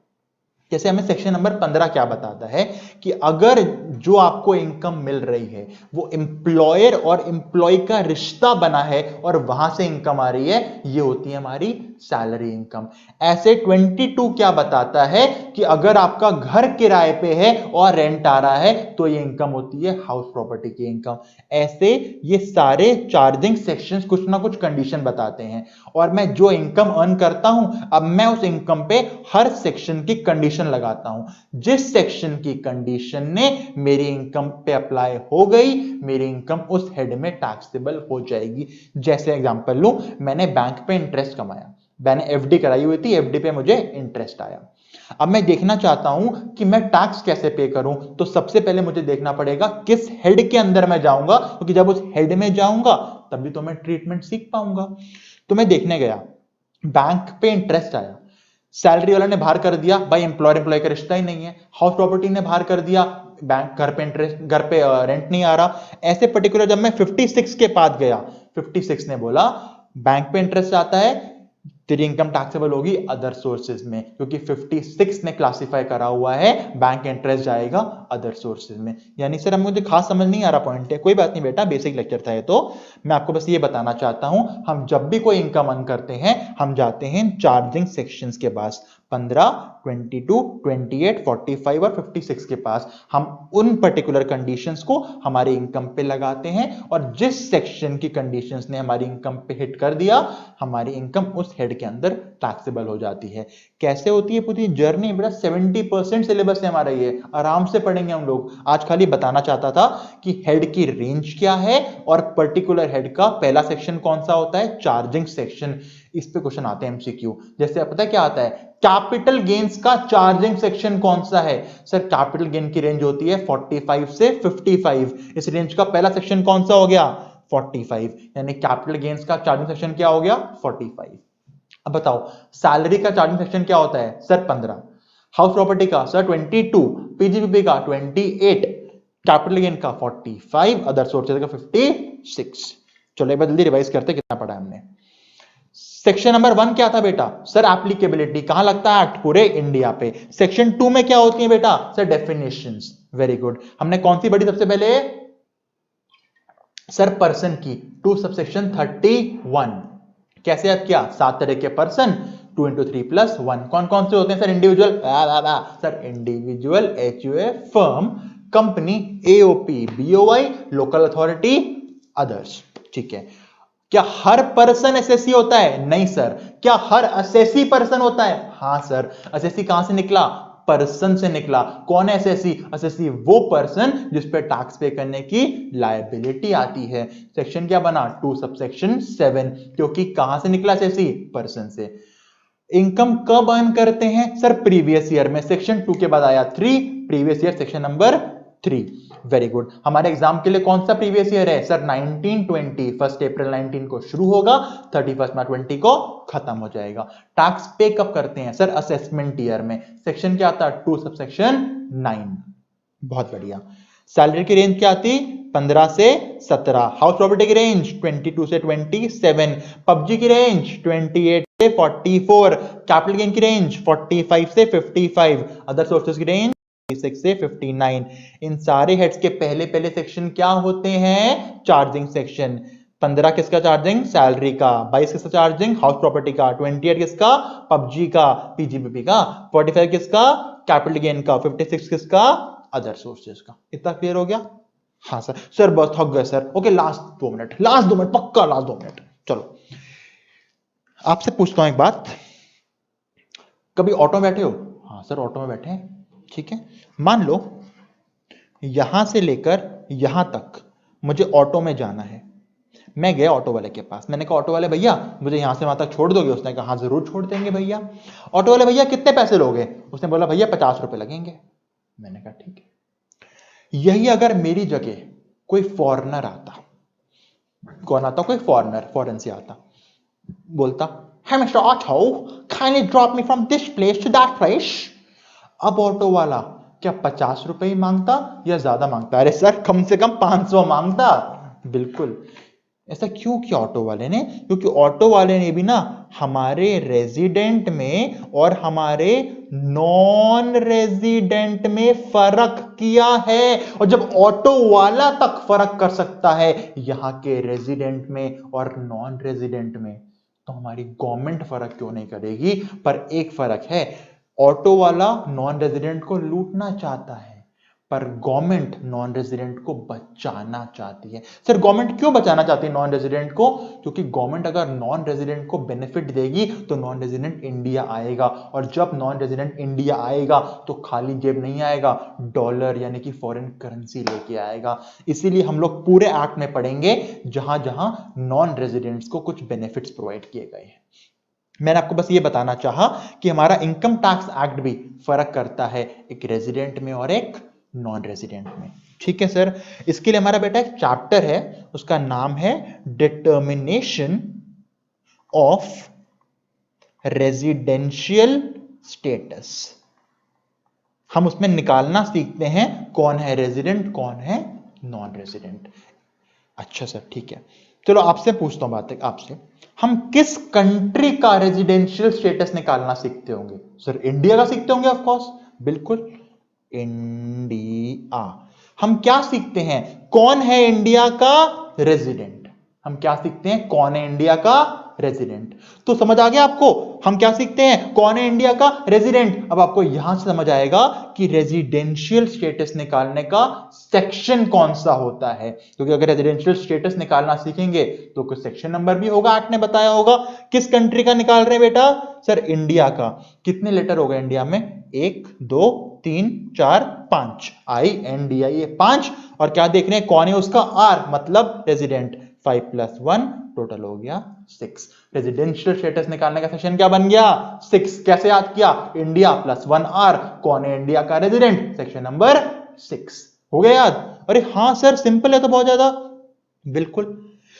जैसे हमें सेक्शन नंबर 15 क्या बताता है कि अगर जो आपको इनकम मिल रही है वो एम्प्लॉयर और एम्प्लॉय का रिश्ता बना है और वहां से इनकम आ रही है, ये होती है हमारी सैलरी इनकम। ऐसे 22 क्या बताता है कि अगर आपका घर किराए पे है और रेंट आ रहा है तो ये इनकम होती है हाउस प्रॉपर्टी की इनकम। ऐसे ये सारे चार्जिंग सेक्शंस कुछ ना कुछ कंडीशन बताते हैं और मैं जो इनकम अर्न करता हूं अब मैं उस इनकम पे हर सेक्शन की कंडीशन लगाता हूं। जिस सेक्शन की कंडीशन ने मेरी इनकम पे अप्लाई हो गई मेरी इनकम उस हेड में टैक्सेबल हो जाएगी। जैसे एग्जांपल लूं, मैंने बैंक पे इंटरेस्ट कमाया, मैंने एफडी कराई हुई थी, एफडी पे मुझे इंटरेस्ट आया। अब मैं देखना चाहता हूं कि मैं टैक्स कैसे पे करूं, तो सबसे पहले मुझे देखना पड़ेगा किस हेड के अंदर मैं जाऊंगा, क्योंकि जब उस हेड में जाऊंगा तभी तो मैं ट्रीटमेंट सीख पाऊंगा। तो मैं देखने गया, बैंक पे इंटरेस्ट आया, सैलरी वाला ने बाहर कर दिया, भाई एम्प्लॉयर एम्प्लॉय का रिश्ता ही नहीं है। हाउस प्रॉपर्टी ने बाहर कर दिया, बैंक घर पे इंटरेस्ट, घर पे रेंट नहीं आ रहा। ऐसे पर्टिकुलर जब मैं 56 के पास गया, 56 ने बोला बैंक पे इंटरेस्ट आता है, तेरी इनकम टैक्सेबल होगी अदर सोर्सेज में, क्योंकि 56 ने क्लासिफाई करा हुआ है बैंक इंटरेस्ट जाएगा अदर सोर्सेज में। यानी सर हम मुझे खास समझ नहीं आ रहा पॉइंट है, कोई बात नहीं बेटा, बेसिक लेक्चर था ये, तो मैं आपको बस ये बताना चाहता हूं हम जब भी कोई इनकम अर्न करते हैं हम जाते हैं चार्जिंग सेक्शंस के पास, 15, 22, 28, 45 और 56 के पास। हम उन पर्टिकुलर कंडीशंस को हमारी इनकम पे लगाते हैं और जिस सेक्शन की कंडीशंस ने हमारी इनकम पे हिट कर दिया हमारी इनकम उस हेड के अंदर टैक्सेबल हो जाती है। कैसे होती है पूरी जर्नी बेटा, 70% सिलेबस है हमारा, ये आराम से पढ़ेंगे हम लोग। आज खाली बताना चाहता था कि हेड की रेंज क्या है और पर्टिकुलर हेड का पहला सेक्शन कौन सा होता है, चार्जिंग सेक्शन। इस पे क्वेश्चन आते हैं एमसीक्यू। जैसे पता है क्या आता है, कैपिटल गेन्स का चार्जिंग सेक्शन कौन सा है? सर कैपिटल गेन की रेंज होती है 45 से 55। इस रेंज का पहला सेक्शन कौन सा हो गया, 45। यानी कैपिटल गेन्स का चार्जिंग सेक्शन क्या हो गया, 45। अब बताओ सैलरी का चार्जिंग सेक्शन क्या होता है, सर 15। हाउस प्रॉपर्टी का सर 22, पीजीबीपी का 28, कैपिटल गेन का 45, अदर सोर्सेज का 56। चलो एक बार जल्दी रिवाइज करते कितना पढ़ा हमने। सेक्शन नंबर 1 क्या था बेटा, सर एप्लीकेबिलिटी, कहां लगता है, एक्ट पूरे इंडिया पे। सेक्शन 2 में क्या होती है बेटा, सर डेफिनेशंस। वेरी गुड, हमने कौन सी पढ़ी सबसे पहले, सर पर्सन की, 2 सबसेक्शन 31। कैसे याद किया, 7 तरह के पर्सन, 2 into 3 plus 1। कौन कौन से होते हैं sir, individual, sir individual, HUF, firm, company, AOP, BOI, local authority, others. ठीक है, क्या हर पर्सन एसएससी होता है, नहीं सर। क्या हर असेसी पर्सन होता है, हां सर। असेसी कहां से निकला, पर्सन से निकला। कौन है असेसी, असेसी वो पर्सन जिस पे टैक्स पे करने की लायबिलिटी आती है। सेक्शन क्या बना, 2 सबसेक्शन 7, क्योंकि कहां से निकला असेसी, पर्सन से। इनकम कब अर्न करते हैं, सर प्रीवियस ईयर में। सेक्शन 2 के बाद आया 3, previous year section number 3। Very good, हमारे एग्जाम के लिए कौन सा प्रीवियस ईयर है, सर 1920। 1 अप्रैल 19 को शुरू होगा, 31 मार्च 20 को खत्म हो जाएगा। टैक्स पे कब करते हैं, सर असेसमेंट ईयर में। सेक्शन क्या आता है, 2 सबसेक्शन 9। बहुत बढ़िया। सैलरी की रेंज क्या आती, 15 से 17। हाउस प्रॉपर्टी की रेंज 22 से 27। पबजी की रेंज 28 से 44। कैपिटल गेन की रेंज 45 से 55। अदर सोर्सेज की रेंज 46 से 59। इन सारे हेड्स के पहले पहले सेक्शन क्या होते हैं, चार्जिंग सेक्शन। 15 किसका चार्जिंग, सैलरी का। 22 किसका चार्जिंग, हाउस प्रॉपर्टी का। 28 किसका, पबजी का, पीजीबीपी का। 45 किसका, कैपिटल गेन का। 56 किसका, अदर सोर्सेज का। इतना क्लियर हो गया, हाँ सर। सर बस थक गए sir, okay last 2 minute, last 2 minute पक्का, लास्ट 2 मिनट। चलो आपसे पूछता हूं एक बात, कभी ऑटो में बैठे हो, हाँ सर ऑटो में बैठे हैं, ठीक है। मान लो यहां से लेकर यहां तक मुझे ऑटो में जाना है। मैं गया ऑटो वाले के पास, मैंने कहा ऑटो वाले भैया मुझे यहां से वहां तक छोड़ दोगे? उसने कहा हाँ जरूर छोड़ देंगे भैया। ऑटो वाले भैया कितने पैसे लोगे? उसने बोला भैया 50 रुपए लगेंगे। मैंने कहा ठीक है। यही अगर मेरी जगह कोई फॉरेनर आता, कौन आता, कोई फॉरेनर, फॉरेन से आता, बोलता है mister auto kindly drop me from this place to that place. अब ऑटो वाला क्या 50 रुपए ही मांगता या ज्यादा मांगता? अरे सर कम से कम 500 मांगता। बिल्कुल। ऐसा क्यों किया ऑटो वाले ने? क्योंकि ऑटो वाले ने भी ना हमारे रेजिडेंट में और हमारे नॉन रेजिडेंट में फर्क किया है। और जब ऑटो वाला तक फर्क कर सकता है यहां के रेजिडेंट में और नॉन रेजिडेंट में, तो हमारी गवर्नमेंट फर्क क्यों नहीं करेगी? पर एक फर्क है, ऑटो वाला नॉन रेजिडेंट को लूटना चाहता है, पर गवर्नमेंट नॉन रेजिडेंट को बचाना चाहती है। सर गवर्नमेंट क्यों बचाना चाहती है नॉन रेजिडेंट को? क्योंकि गवर्नमेंट अगर नॉन रेजिडेंट को बेनिफिट देगी तो नॉन रेजिडेंट इंडिया आएगा, और जब नॉन रेजिडेंट इंडिया आएगा तो खाली जेब नहीं आएगा, डॉलर यानी कि फॉरेन करेंसी लेके आएगा। इसीलिए हम लोग पूरे एक्ट में पढ़ेंगे जहां जहां नॉन रेजिडेंट्स को कुछ बेनिफिट्स प्रोवाइड किए गए हैं। मैंने आपको बस ये बताना चाहा कि हमारा इनकम टैक्स एक्ट भी फर्क करता है एक रेजिडेंट में और एक नॉन रेजिडेंट में। ठीक है सर, इसके लिए हमारा बेटा एक चैप्टर है, उसका नाम है डिटर्मिनेशन ऑफ रेजिडेंशियल स्टेटस। हम उसमें निकालना सीखते हैं कौन है रेजिडेंट कौन है नॉन रेजिडेंट। अच्छा सर ठीक है, चलो आपसे पूछता हूं बात आपसे, हम किस कंट्री का रेजिडेंशियल स्टेटस निकालना सीखते होंगे? सर इंडिया का सीखते होंगे ऑफ कोर्स, बिल्कुल इंडिया। हम क्या सीखते हैं, कौन है इंडिया का रेजिडेंट? हम क्या सीखते हैं, कौन है इंडिया का रेजिडेंट? तो समझ आ गया आपको, हम क्या सीखते हैं, कौन है इंडिया का रेजिडेंट। अब आपको यहां से समझ आएगा कि रेजिडेंशियल स्टेटस निकालने का सेक्शन कौन सा होता है, क्योंकि अगर रेजिडेंशियल स्टेटस निकालना सीखेंगे तो कुछ सेक्शन नंबर भी होगा, एक्ट ने बताया होगा। किस कंट्री का निकाल रहे हैं बेटा? सर इंडिया का। कितने लेटर हो गए इंडिया में? 1 2 3 4 5, INDIA 5, और क्या देख रहे हैं, कौन है उसका? R, मतलब रेजिडेंट। 5 + 1 टोटल हो गया 6। रेजिडेंशियल स्टेटस निकालने का सेक्शन क्या बन गया? 6। कैसे याद किया? इंडिया + 1 R, कौन है इंडिया का रेजिडेंट? Section number 6। हो गया याद? अरे हाँ सर, सिंपल है तो बहुत ज्यादा। बिल्कुल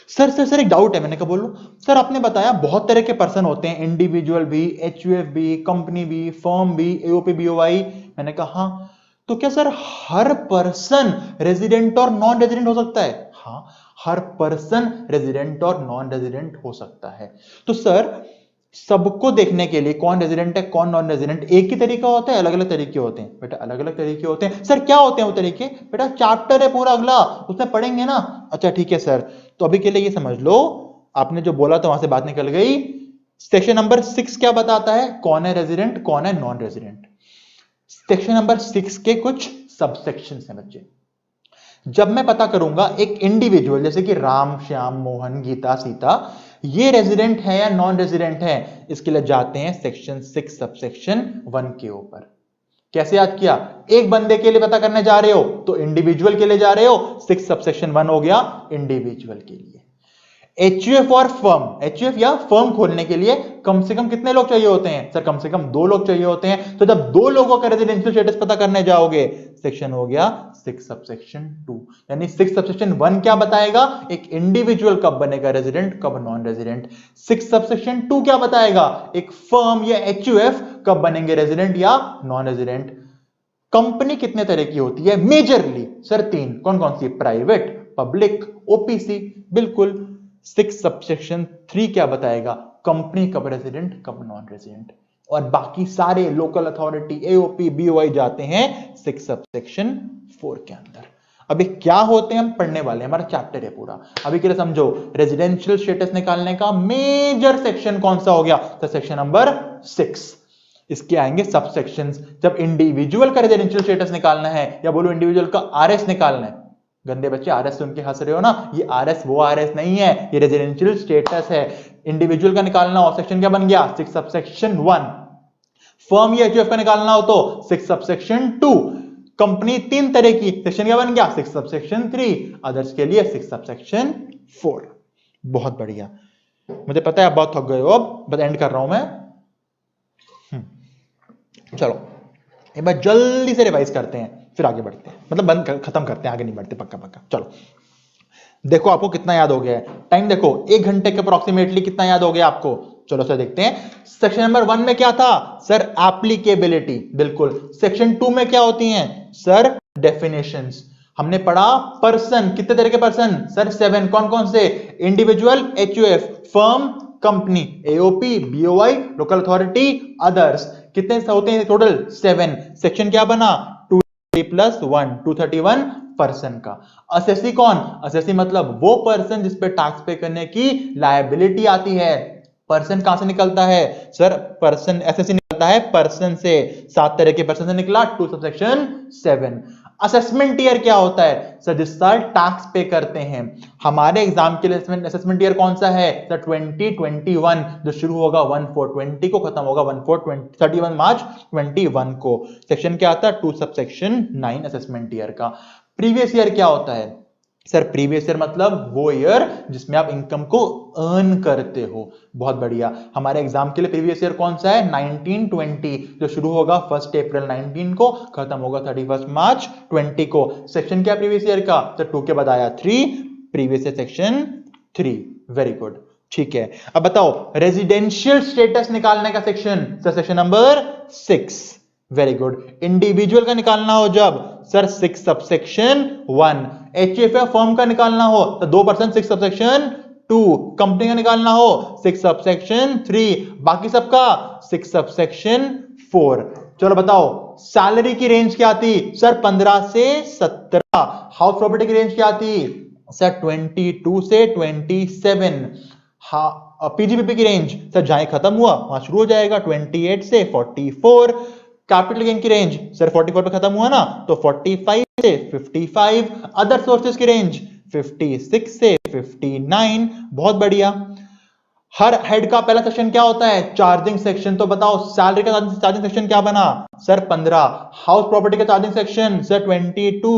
सर एक डाउट है, मैंने कहा बोलो। सर आपने बताया बहुत तरह के पर्सन होते हैं, इंडिविजुअल भी, HUF भी, कंपनी भी, फर्म भी, AOP BOI। मैंने कहा हाँ, तो क्या सर हर पर्सन रेजिडेंट और नॉन रेजिडेंट हो सकता है? हाँ, हर पर्सन रेजिडेंट और नॉन रेजिडेंट हो सकता है। तो सर सबको देखने के लिए कौन रेजिडेंट है कौन नॉन रेजिडेंट एक ही तरीका होता है, अलग अलग तरीके होते हैं? बेटा अलग अलग तरीके होते हैं। सर क्या होते हैं वो तरीके? बेटा चैप्टर है पूरा अगला, उसमें पढ़ेंगे ना। अच्छा ठीक है सर, तो अभी के लिए ये समझ लो, आपने जो बोला था वहां से बात निकल गई। सेक्शन नंबर 6 क्या बताता है, कौन है रेजिडेंट कौन है नॉन रेजिडेंट। सेक्शन नंबर 6 के कुछ सबसेक्शन हैं बच्चे। जब मैं पता करूंगा एक इंडिविजुअल, जैसे कि राम, श्याम, मोहन, गीता, सीता, ये रेजिडेंट है या नॉन रेजिडेंट है, इसके लिए जाते हैं सेक्शन 6 सबसेक्शन 1 के ऊपर। कैसे याद किया? एक बंदे के लिए पता करने जा रहे हो तो इंडिविजुअल के लिए जा रहे हो, 6 सबसेक्शन 1 हो गया इंडिविजुअल के लिए। HUF और फर्म, HUF या फर्म खोलने के लिए कम से कम कितने लोग चाहिए होते हैं? सर कम से कम 2 लोग चाहिए होते हैं। तो जब 2 लोगों का रेजिडेंशियल स्टेटस पता करने जाओगे, सेक्शन हो गया 6 सबसेक्शन 2। यानी 6 सबसेक्शन 1 क्या बताएगा, एक इंडिविजुअल कब बनेगा रेजिडेंट कब नॉन रेजिडेंट। 6 सबसेक्शन 2 क्या बताएगा, एक फर्म या HUF कब बनेंगे रेजिडेंट या नॉन रेजिडेंट। कंपनी कितने तरह की होती है मेजरली? सर 3। कौन कौन सी? Private, public, OPC। बिल्कुल। 6 सबसेक्शन 3 क्या बताएगा, कंपनी कब रेजिडेंट कब नॉन रेजिडेंट। और बाकी सारे लोकल अथॉरिटी, AOP BOI जाते हैं 6 सबसेक्शन 4 के अंदर। अभी क्या होते हैं हम पढ़ने वाले हैं, हमारा चैप्टर है पूरा। अभी के लिए समझो, रेजिडेंशियल स्टेटस निकालने का मेजर सेक्शन कौन सा हो गया? तो सेक्शन नंबर 6। इसके आएंगे सबसेक्शंस। जब इंडिविजुअल का रेजिडेंशियल स्टेटस निकालना है, या बोलो इंडिविजुअल का RS निकालना है। गंदे बच्चे RS सुन के हंस रहे हो ना, ये RS वो RS नहीं है, ये रेजिडेंशियल स्टेटस है। इंडिविजुअल का निकालना हो, सेक्शन क्या बन गया? 6 सबसेक्शन 1। फर्म या HUF का निकालना हो तो 6 सबसेक्शन 2। कंपनी 3 तरह की, सेक्शन क्या बन गया? 6 सबसेक्शन 3। अदर्स के लिए 6 सबसेक्शन 4। बहुत बढ़िया, मुझे पता है आप बहुत थक गए हो, अब बस एंड कर रहा हूं मैं। चलो एक बार जल्दी से रिवाइज करते हैं, फिर आगे बढ़ते हैं, मतलब बंद खत्म करते हैं, आगे नहीं बढ़ते, पक्का पक्का। चलो देखो आपको कितना याद हो गया है, टाइम देखो 1 घंटे के अप्रोक्सीमेटली कितना याद हो गया आपको। चलो सर देखते हैं। सेक्शन नंबर 1 में क्या था? Sir applicability. बिल्कुल। सेक्शन 2 में क्या होती हैं? Sir definitions. हमने पढ़ा पर्सन, कितने तरह के पर्सन? सर 7। कौन कौन से? Individual, HUF, firm, company, AOP BOI, local authority, others. कितने होते हैं टोटल? 7। सेक्शन क्या बना? 2+1 231 पर्सन का। असेसी कौन? असेसी मतलब वो पर्सन जिस पे टैक्स पे करने की लायबिलिटी आती है। पर्सन कहां से निकलता है सर? पर्सन ऐसे से निकलता है, पर्सन से। 7 तरह के पर्सन से निकला, 2 सबसेक्शन 7। असेसमेंट ईयर क्या होता है सर? जिस साल टैक्स पे करते हैं। हमारे एग्जाम के लिए असेसमेंट ईयर कौन सा है सर? 2021, जो शुरू होगा 1/4/20 को, खत्म होगा 31 मार्च 21 को। सेक्शन क्या आता है? 2 सबसेक्शन 9 असेसमेंट ईयर का। प्रीवियस ईयर क्या होता है सर? प्रीवियस ईयर मतलब वो ईयर जिसमें आप इनकम को अर्न करते हो। बहुत बढ़िया। हमारे एग्जाम के लिए प्रीवियस ईयर कौन सा है? 1920, जो शुरू होगा 1 अप्रैल 19 को, खत्म होगा 31 मार्च 20 को। सेक्शन क्या प्रीवियस ईयर का सर? 2 के बाद आया 3, previous year section 3। Very good, ठीक है। अब बताओ रेजिडेंशियल स्टेटस निकालने का section sir? Section number 6। Very good. Individual का निकालना हो जब सर 6 सबसेक्शन 1। एचएफए फर्म का निकालना हो तो 2% 6 सबसेक्शन 2। कंपनी का निकालना हो 6 सबसेक्शन 3। बाकी सबका 6 सबसेक्शन 4। चलो बताओ सैलरी की रेंज क्या थी सर? 15 से 17। हाउस प्रॉपर्टी की रेंज क्या थी सर? 22 से 27। पीजीबीपी की रेंज सर जहां खत्म हुआ वहां शुरू हो जाएगा, 28 से 44। कैपिटल गेन की रेंज सर 44 पे खत्म हुआ ना, तो 45 से 55। अदर सोर्सेज की रेंज 56 से 59। बहुत बढ़िया। हर हेड का पहला सेक्शन क्या होता है? Charging section. तो बताओ सैलरी का चार्जिंग सेक्शन क्या बना सर? 15। हाउस प्रॉपर्टी का चार्जिंग सेक्शन सर 22।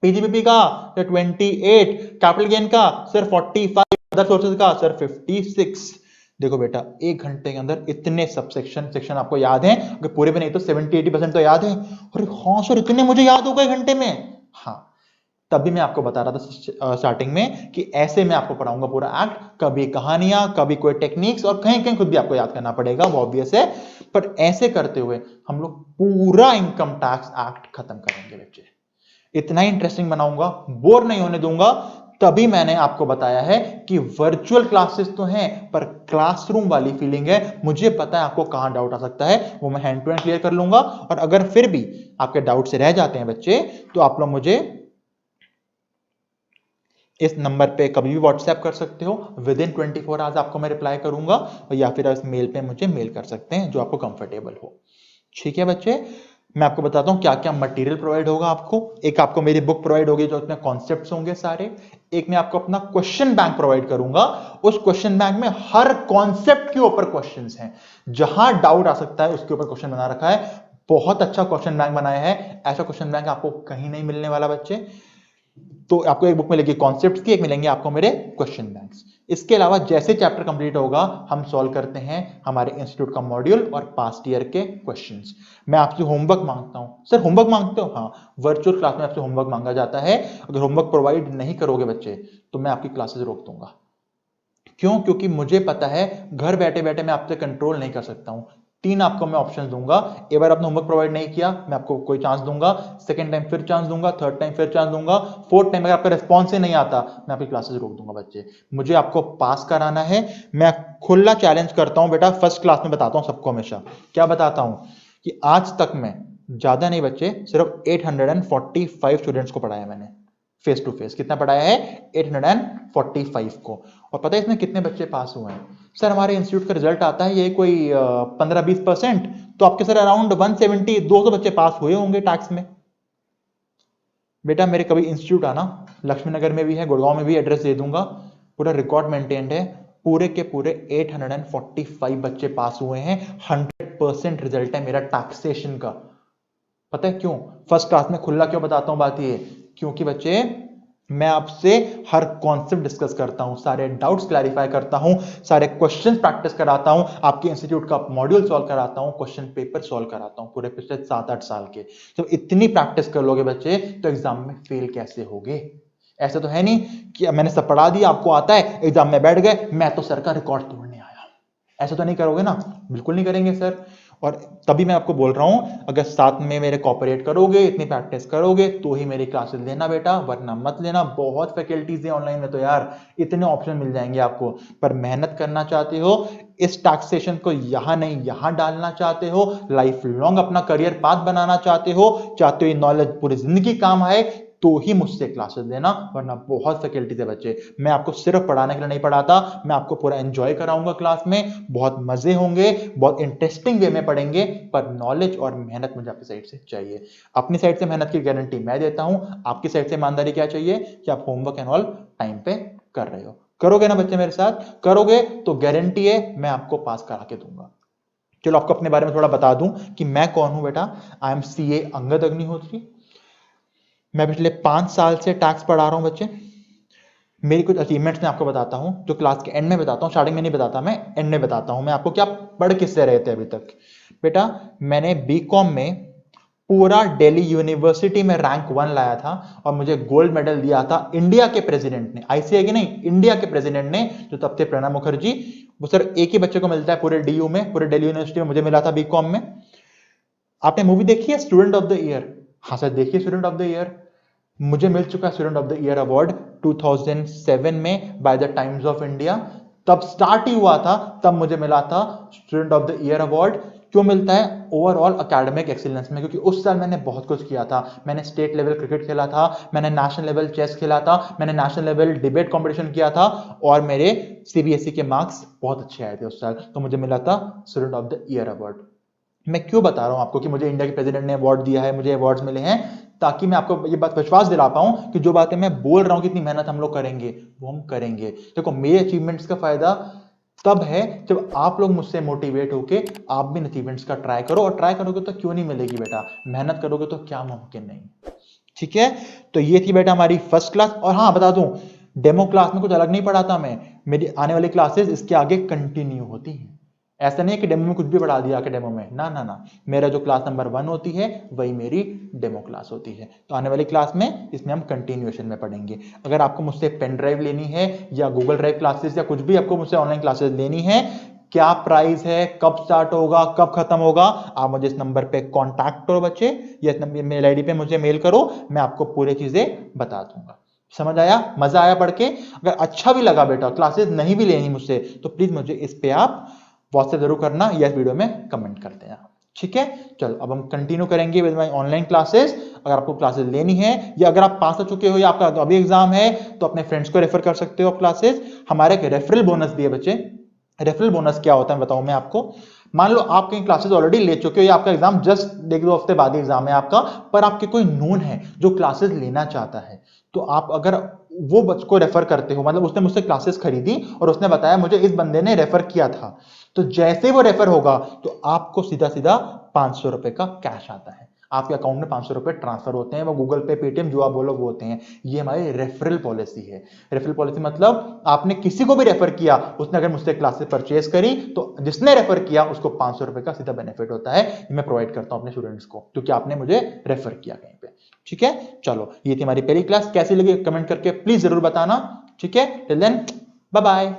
पीजीबीपी का सर 28। कैपिटल गेन का सर 45। अदर सोर्सेज का सर 56। देखो बेटा 1 घंटे के अंदर इतने सेक्शन आपको याद हैं? अगर पूरे भी नहीं तो 70-80% तो याद है। अरे हाँ सर इतने मुझे याद हो गए घंटे में। हाँ, तभी मैं आपको बता रहा था स्टार्टिंग में कि ऐसे मैं आपको पढ़ाऊंगा पूरा एक्ट, कभी कहानियां, कभी कोई टेक्निक्स, और कहीं कहीं खुद भी आपको याद करना पड़ेगा, वो ऑब्वियस है। पर ऐसे करते हुए हम लोग पूरा इनकम टैक्स एक्ट खत्म करेंगे बच्चे। इतना ही इंटरेस्टिंग बनाऊंगा, बोर नहीं होने दूंगा। तभी मैंने आपको बताया है कि वर्चुअल क्लासेस तो हैं पर क्लासरूम वाली फीलिंग है। मुझे पता है आपको कहां डाउट आ सकता है, वो मैं हैंड टू हैंड क्लियर कर लूंगा। और अगर फिर भी आपके डाउट से रह जाते हैं बच्चे, तो आप लोग मुझे इस नंबर पे कभी भी व्हाट्सएप कर सकते हो। विद इन 24 आवर्स आपको मैं रिप्लाई करूंगा, या फिर इस मेल पे मुझे मेल कर सकते हैं, जो आपको कंफर्टेबल हो। ठीक है बच्चे, मैं आपको बताता हूं क्या क्या मटेरियल प्रोवाइड होगा आपको। एक आपको मेरी बुक प्रोवाइड होगी जो उसमें कॉन्सेप्ट्स होंगे सारे। एक मैं आपको अपना क्वेश्चन बैंक प्रोवाइड करूंगा। उस क्वेश्चन बैंक में हर कॉन्सेप्ट के ऊपर क्वेश्चंस हैं। जहां डाउट आ सकता है उसके ऊपर क्वेश्चन बना रखा है। बहुत अच्छा क्वेश्चन बैंक बनाया है। ऐसा क्वेश्चन बैंक आपको कहीं नहीं मिलने वाला बच्चे। तो आपको एक बुक मिलेगी कॉन्सेप्ट्स की, एक मिलेंगे आपको मेरे क्वेश्चन बैंक्स। इसके अलावा जैसे चैप्टर कंप्लीट होगा हम सॉल्व करते हैं हमारे इंस्टीट्यूट का मॉड्यूल और पास्ट ईयर के क्वेश्चंस। मैं आपसे होमवर्क मांगता हूं। सर होमवर्क मांगते हो? हाँ, वर्चुअल क्लास में आपसे होमवर्क मांगा जाता है। अगर होमवर्क प्रोवाइड नहीं करोगे बच्चे तो मैं आपकी क्लासेस रोक दूंगा। क्यों? क्योंकि मुझे पता है घर बैठे बैठे मैं आपसे कंट्रोल नहीं कर सकता हूं। 3 आपको मैं ऑप्शन दूंगा। एक बार आपने होमवर्क प्रोवाइड नहीं किया, मैं आपको कोई चांस दूंगा। सेकंड टाइम फिर चांस दूंगा, थर्ड टाइम फिर चांस दूंगा, फोर्थ टाइम अगर आपका रिस्पॉन्स ही नहीं आता मैं आपकी क्लासेस रोक दूंगा बच्चे। मुझे आपको पास कराना है। मैं खुला चैलेंज करता हूं बेटा, फर्स्ट क्लास में बताता हूं सबको हमेशा। क्या बताता हूं कि आज तक मैं ज्यादा नहीं बच्चे, सिर्फ 845 स्टूडेंट्स को पढ़ाया मैंने फेस टू फेस। कितना पढ़ाया है? 845 को। और पता है इसमें कितने बच्चे पास हुए हैं? सर हमारे इंस्टीट्यूट का रिजल्ट आता है ये कोई 15-20%, तो आपके सर अराउंड 170-200 बच्चे पास हुए होंगे टैक्स में। बेटा मेरे कभी इंस्टीट्यूट आना, लक्ष्मी नगर में भी है, गुड़गांव में भी, एड्रेस दे दूंगा। पूरा रिकॉर्ड मेंटेन्ड है। पूरे के पूरे 845 बच्चे पास हुए हैं। 100% रिजल्ट है मेरा टैक्सेशन का। पता है क्यों? फर्स्ट क्लास में खुला क्यों बताता हूं बात ये, क्योंकि बच्चे मैं आपसे हर कॉन्सेप्ट डिस्कस करता हूं, सारे डाउट्स क्लैरिफाई करता हूं, सारे क्वेश्चंस प्रैक्टिस कराता हूं, आपके इंस्टीट्यूट का मॉड्यूल सॉल्व कराता हूं, क्वेश्चन पेपर सॉल्व कराता हूं पूरे पिछले 7-8 साल के। तो इतनी प्रैक्टिस कर लोगे बच्चे तो एग्जाम में फेल कैसे होगे? ऐसा तो है नहीं कि मैंने सब पढ़ा दिया, आपको आता है, एग्जाम में बैठ गए, मैं तो सर का रिकॉर्ड तोड़ने आया। ऐसा तो नहीं करोगे ना? बिल्कुल नहीं करेंगे सर। और तभी मैं आपको बोल रहा हूं, अगर साथ में मेरे कोऑपरेट करोगे, इतनी प्रैक्टिस करोगे तो ही मेरी क्लासेस लेना बेटा, वरना मत लेना। बहुत फैकल्टीज है ऑनलाइन में तो यार, इतने ऑप्शन मिल जाएंगे आपको। पर मेहनत करना चाहते हो, इस टैक्सेशन को यहां नहीं यहां डालना चाहते हो, लाइफ लॉन्ग अपना करियर पाथ बनाना चाहते हो ये नॉलेज पूरी जिंदगी काम आए, तो ही मुझसे क्लासेस लेना, वरना बहुत फैकल्टीज है बच्चे, मैं आपको सिर्फ पढ़ाने के लिए नहीं पढ़ाता, मैं आपको पूरा एंजॉय कराऊंगा क्लास में, बहुत मजे होंगे, बहुत इंटरेस्टिंग वे में पढ़ेंगे, पर नॉलेज और मेहनत मुझे आपकी साइड से चाहिए। अपनी साइड से मेहनत की गारंटी मैं देता हूं, आपकी साइड से ईमानदारी क्या चाहिए कि आप होमवर्क एंड ऑल टाइम पे कर रहे हो। करोगे ना बच्चे मेरे साथ? करोगे तो गारंटी है मैं आपको पास करा के दूंगा। चलो आपको अपने बारे में थोड़ा बता दूं कि मैं कौन हूं बेटा। आई एम सीए अंगद अग्निहोत्री। मैं पिछले 5 साल से टैक्स पढ़ा रहा हूं बच्चे। मेरी कुछ अचीवमेंट्स मैं आपको बताता हूं, जो क्लास के एंड में बताता हूं, स्टार्टिंग में नहीं बताता, मैं एंड में बताता हूं मैं आपको क्या पढ़ किससे रहे थे अभी तक। बेटा मैंने बीकॉम में पूरा दिल्ली यूनिवर्सिटी में रैंक 1 लाया था और मुझे गोल्ड मेडल दिया था इंडिया के प्रेसिडेंट ने, आईसीए की नहीं, इंडिया के प्रेसिडेंट ने, जो तब थे प्रणब मुखर्जी। वो सर एक ही बच्चे को मिलता है पूरे डीयू में, पूरे दिल्ली यूनिवर्सिटी में, मुझे मिला था बीकॉम में। आपने मूवी देखी है स्टूडेंट ऑफ द ईयर? हाँ सर देखिए स्टूडेंट ऑफ द ईयर, मुझे मिल चुका है student of the year award 2007 में by the times of India. तब स्टार्ट ही हुआ था, तब मुझे मिला था student of the year award. क्यों मिलता है? ओवरऑल एकेडमिक एक्सीलेंस में, क्योंकि उस साल मैंने बहुत कुछ किया था। मैंने स्टेट लेवल क्रिकेट खेला था, मैंने नेशनल लेवल चेस खेला था, मैंने नेशनल लेवल डिबेट कंपटीशन किया था और मेरे सीबीएसई के मार्क्स बहुत अच्छे आए थे उस साल, तो मुझे मिला था student of the year award. मैं क्यों बता रहा हूं आपको कि मुझे इंडिया के प्रेसिडेंट ने अवार्ड दिया है, मुझे अवार्ड्स मिले हैं, ताकि मैं आपको ये बात विश्वास दिला पाऊं कि जो बातें मैं बोल रहा हूं कितनी मेहनत हम लोग करेंगे वो हम करेंगे। देखो मेरे अचीवमेंट्स का फायदा तब है जब आप लोग मुझसे मोटिवेट होके आप भी अचीवमेंट्स का ट्राई करो, और ट्राई करोगे तो क्यों नहीं मिलेगी बेटा, मेहनत करोगे तो क्या मुमकिन नहीं। ठीक है, तो ये थी बेटा हमारी फर्स्ट क्लास। और हाँ बता दूं, डेमो क्लास में कुछ अलग नहीं पढ़ाता मैं, मेरी आने वाली क्लासेस इसके आगे कंटिन्यू होती हैं। ऐसा नहीं है कि डेमो में कुछ भी पढ़ा दिया के डेमो में, ना ना ना, मेरा जो क्लास नंबर 1 होती है वही मेरी डेमो क्लास होती है। तो आने वाली क्लास में इसमें हम कंटिन्यूएशन में पढ़ेंगे। अगर आपको मुझसे पेन ड्राइव लेनी है या गूगल ड्राइव क्लासेस या कुछ भी आपको मुझसे ऑनलाइन क्लासेस लेनी है, क्या प्राइस है, कब स्टार्ट होगा, कब खत्म होगा, आप मुझे इस नंबर पे कांटेक्ट करो बच्चे, या इस नंबर मेल आईडी पे मुझे मेल करो, मैं आपको पूरी चीजें बता दूंगा। समझ आया? मजा आया पढ़ के? अगर अच्छा भी लगा बेटा, क्लासेस नहीं भी लेनी मुझसे, तो प्लीज मुझे इस पे आप व्हाट्सएप जरूर करना या इस वीडियो में कमेंट कर देना। ठीक है, चलो अब हम कंटिन्यू करेंगे विद माय ऑनलाइन क्लासेस। अगर आपको क्लासेस लेनी है या अगर आप पास हो चुके हो या आपका अभी एग्जाम है, तो अपने फ्रेंड्स को रेफर कर सकते हो क्लासेस। हमारे एक रेफरल बोनस दिए बच्चे। रेफरल बोनस क्या होता है बताऊं मैं आपको। मान लो आप कहीं क्लासेस ऑलरेडी ले चुके हो या आपका एग्जाम जस्ट 1-2 हफ्ते बाद ही एग्जाम है आपका, पर आपके कोई नोन है जो क्लासेस लेना चाहता है, तो आप अगर वो बच्चे को रेफर करते हो, मतलब उसने मुझसे क्लासेस खरीदी और उसने बताया मुझे इस बंदे ने रेफर किया था, तो जैसे वो रेफर होगा तो आपको सीधा सीधा 500 रुपए का कैश आता है, आपके अकाउंट में 500 रुपए ट्रांसफर होते हैं, वो गूगल पे पेटीएम जो आप बोलो वो होते हैं। ये हमारी रेफरल पॉलिसी है। रेफरल पॉलिसी मतलब आपने किसी को भी रेफर किया, उसने अगर मुझसे क्लासेस परचेज करी तो जिसने रेफर किया उसको 500 रुपए का सीधा बेनिफिट होता है। ये मैं प्रोवाइड करता हूं अपने स्टूडेंट्स को, क्योंकि आपने मुझे रेफर किया कहीं पे। ठीक है, चलो ये थी हमारी पहली क्लास। कैसी लगी कमेंट करके प्लीज जरूर बताना। ठीक है, टिल देन बाय बाय।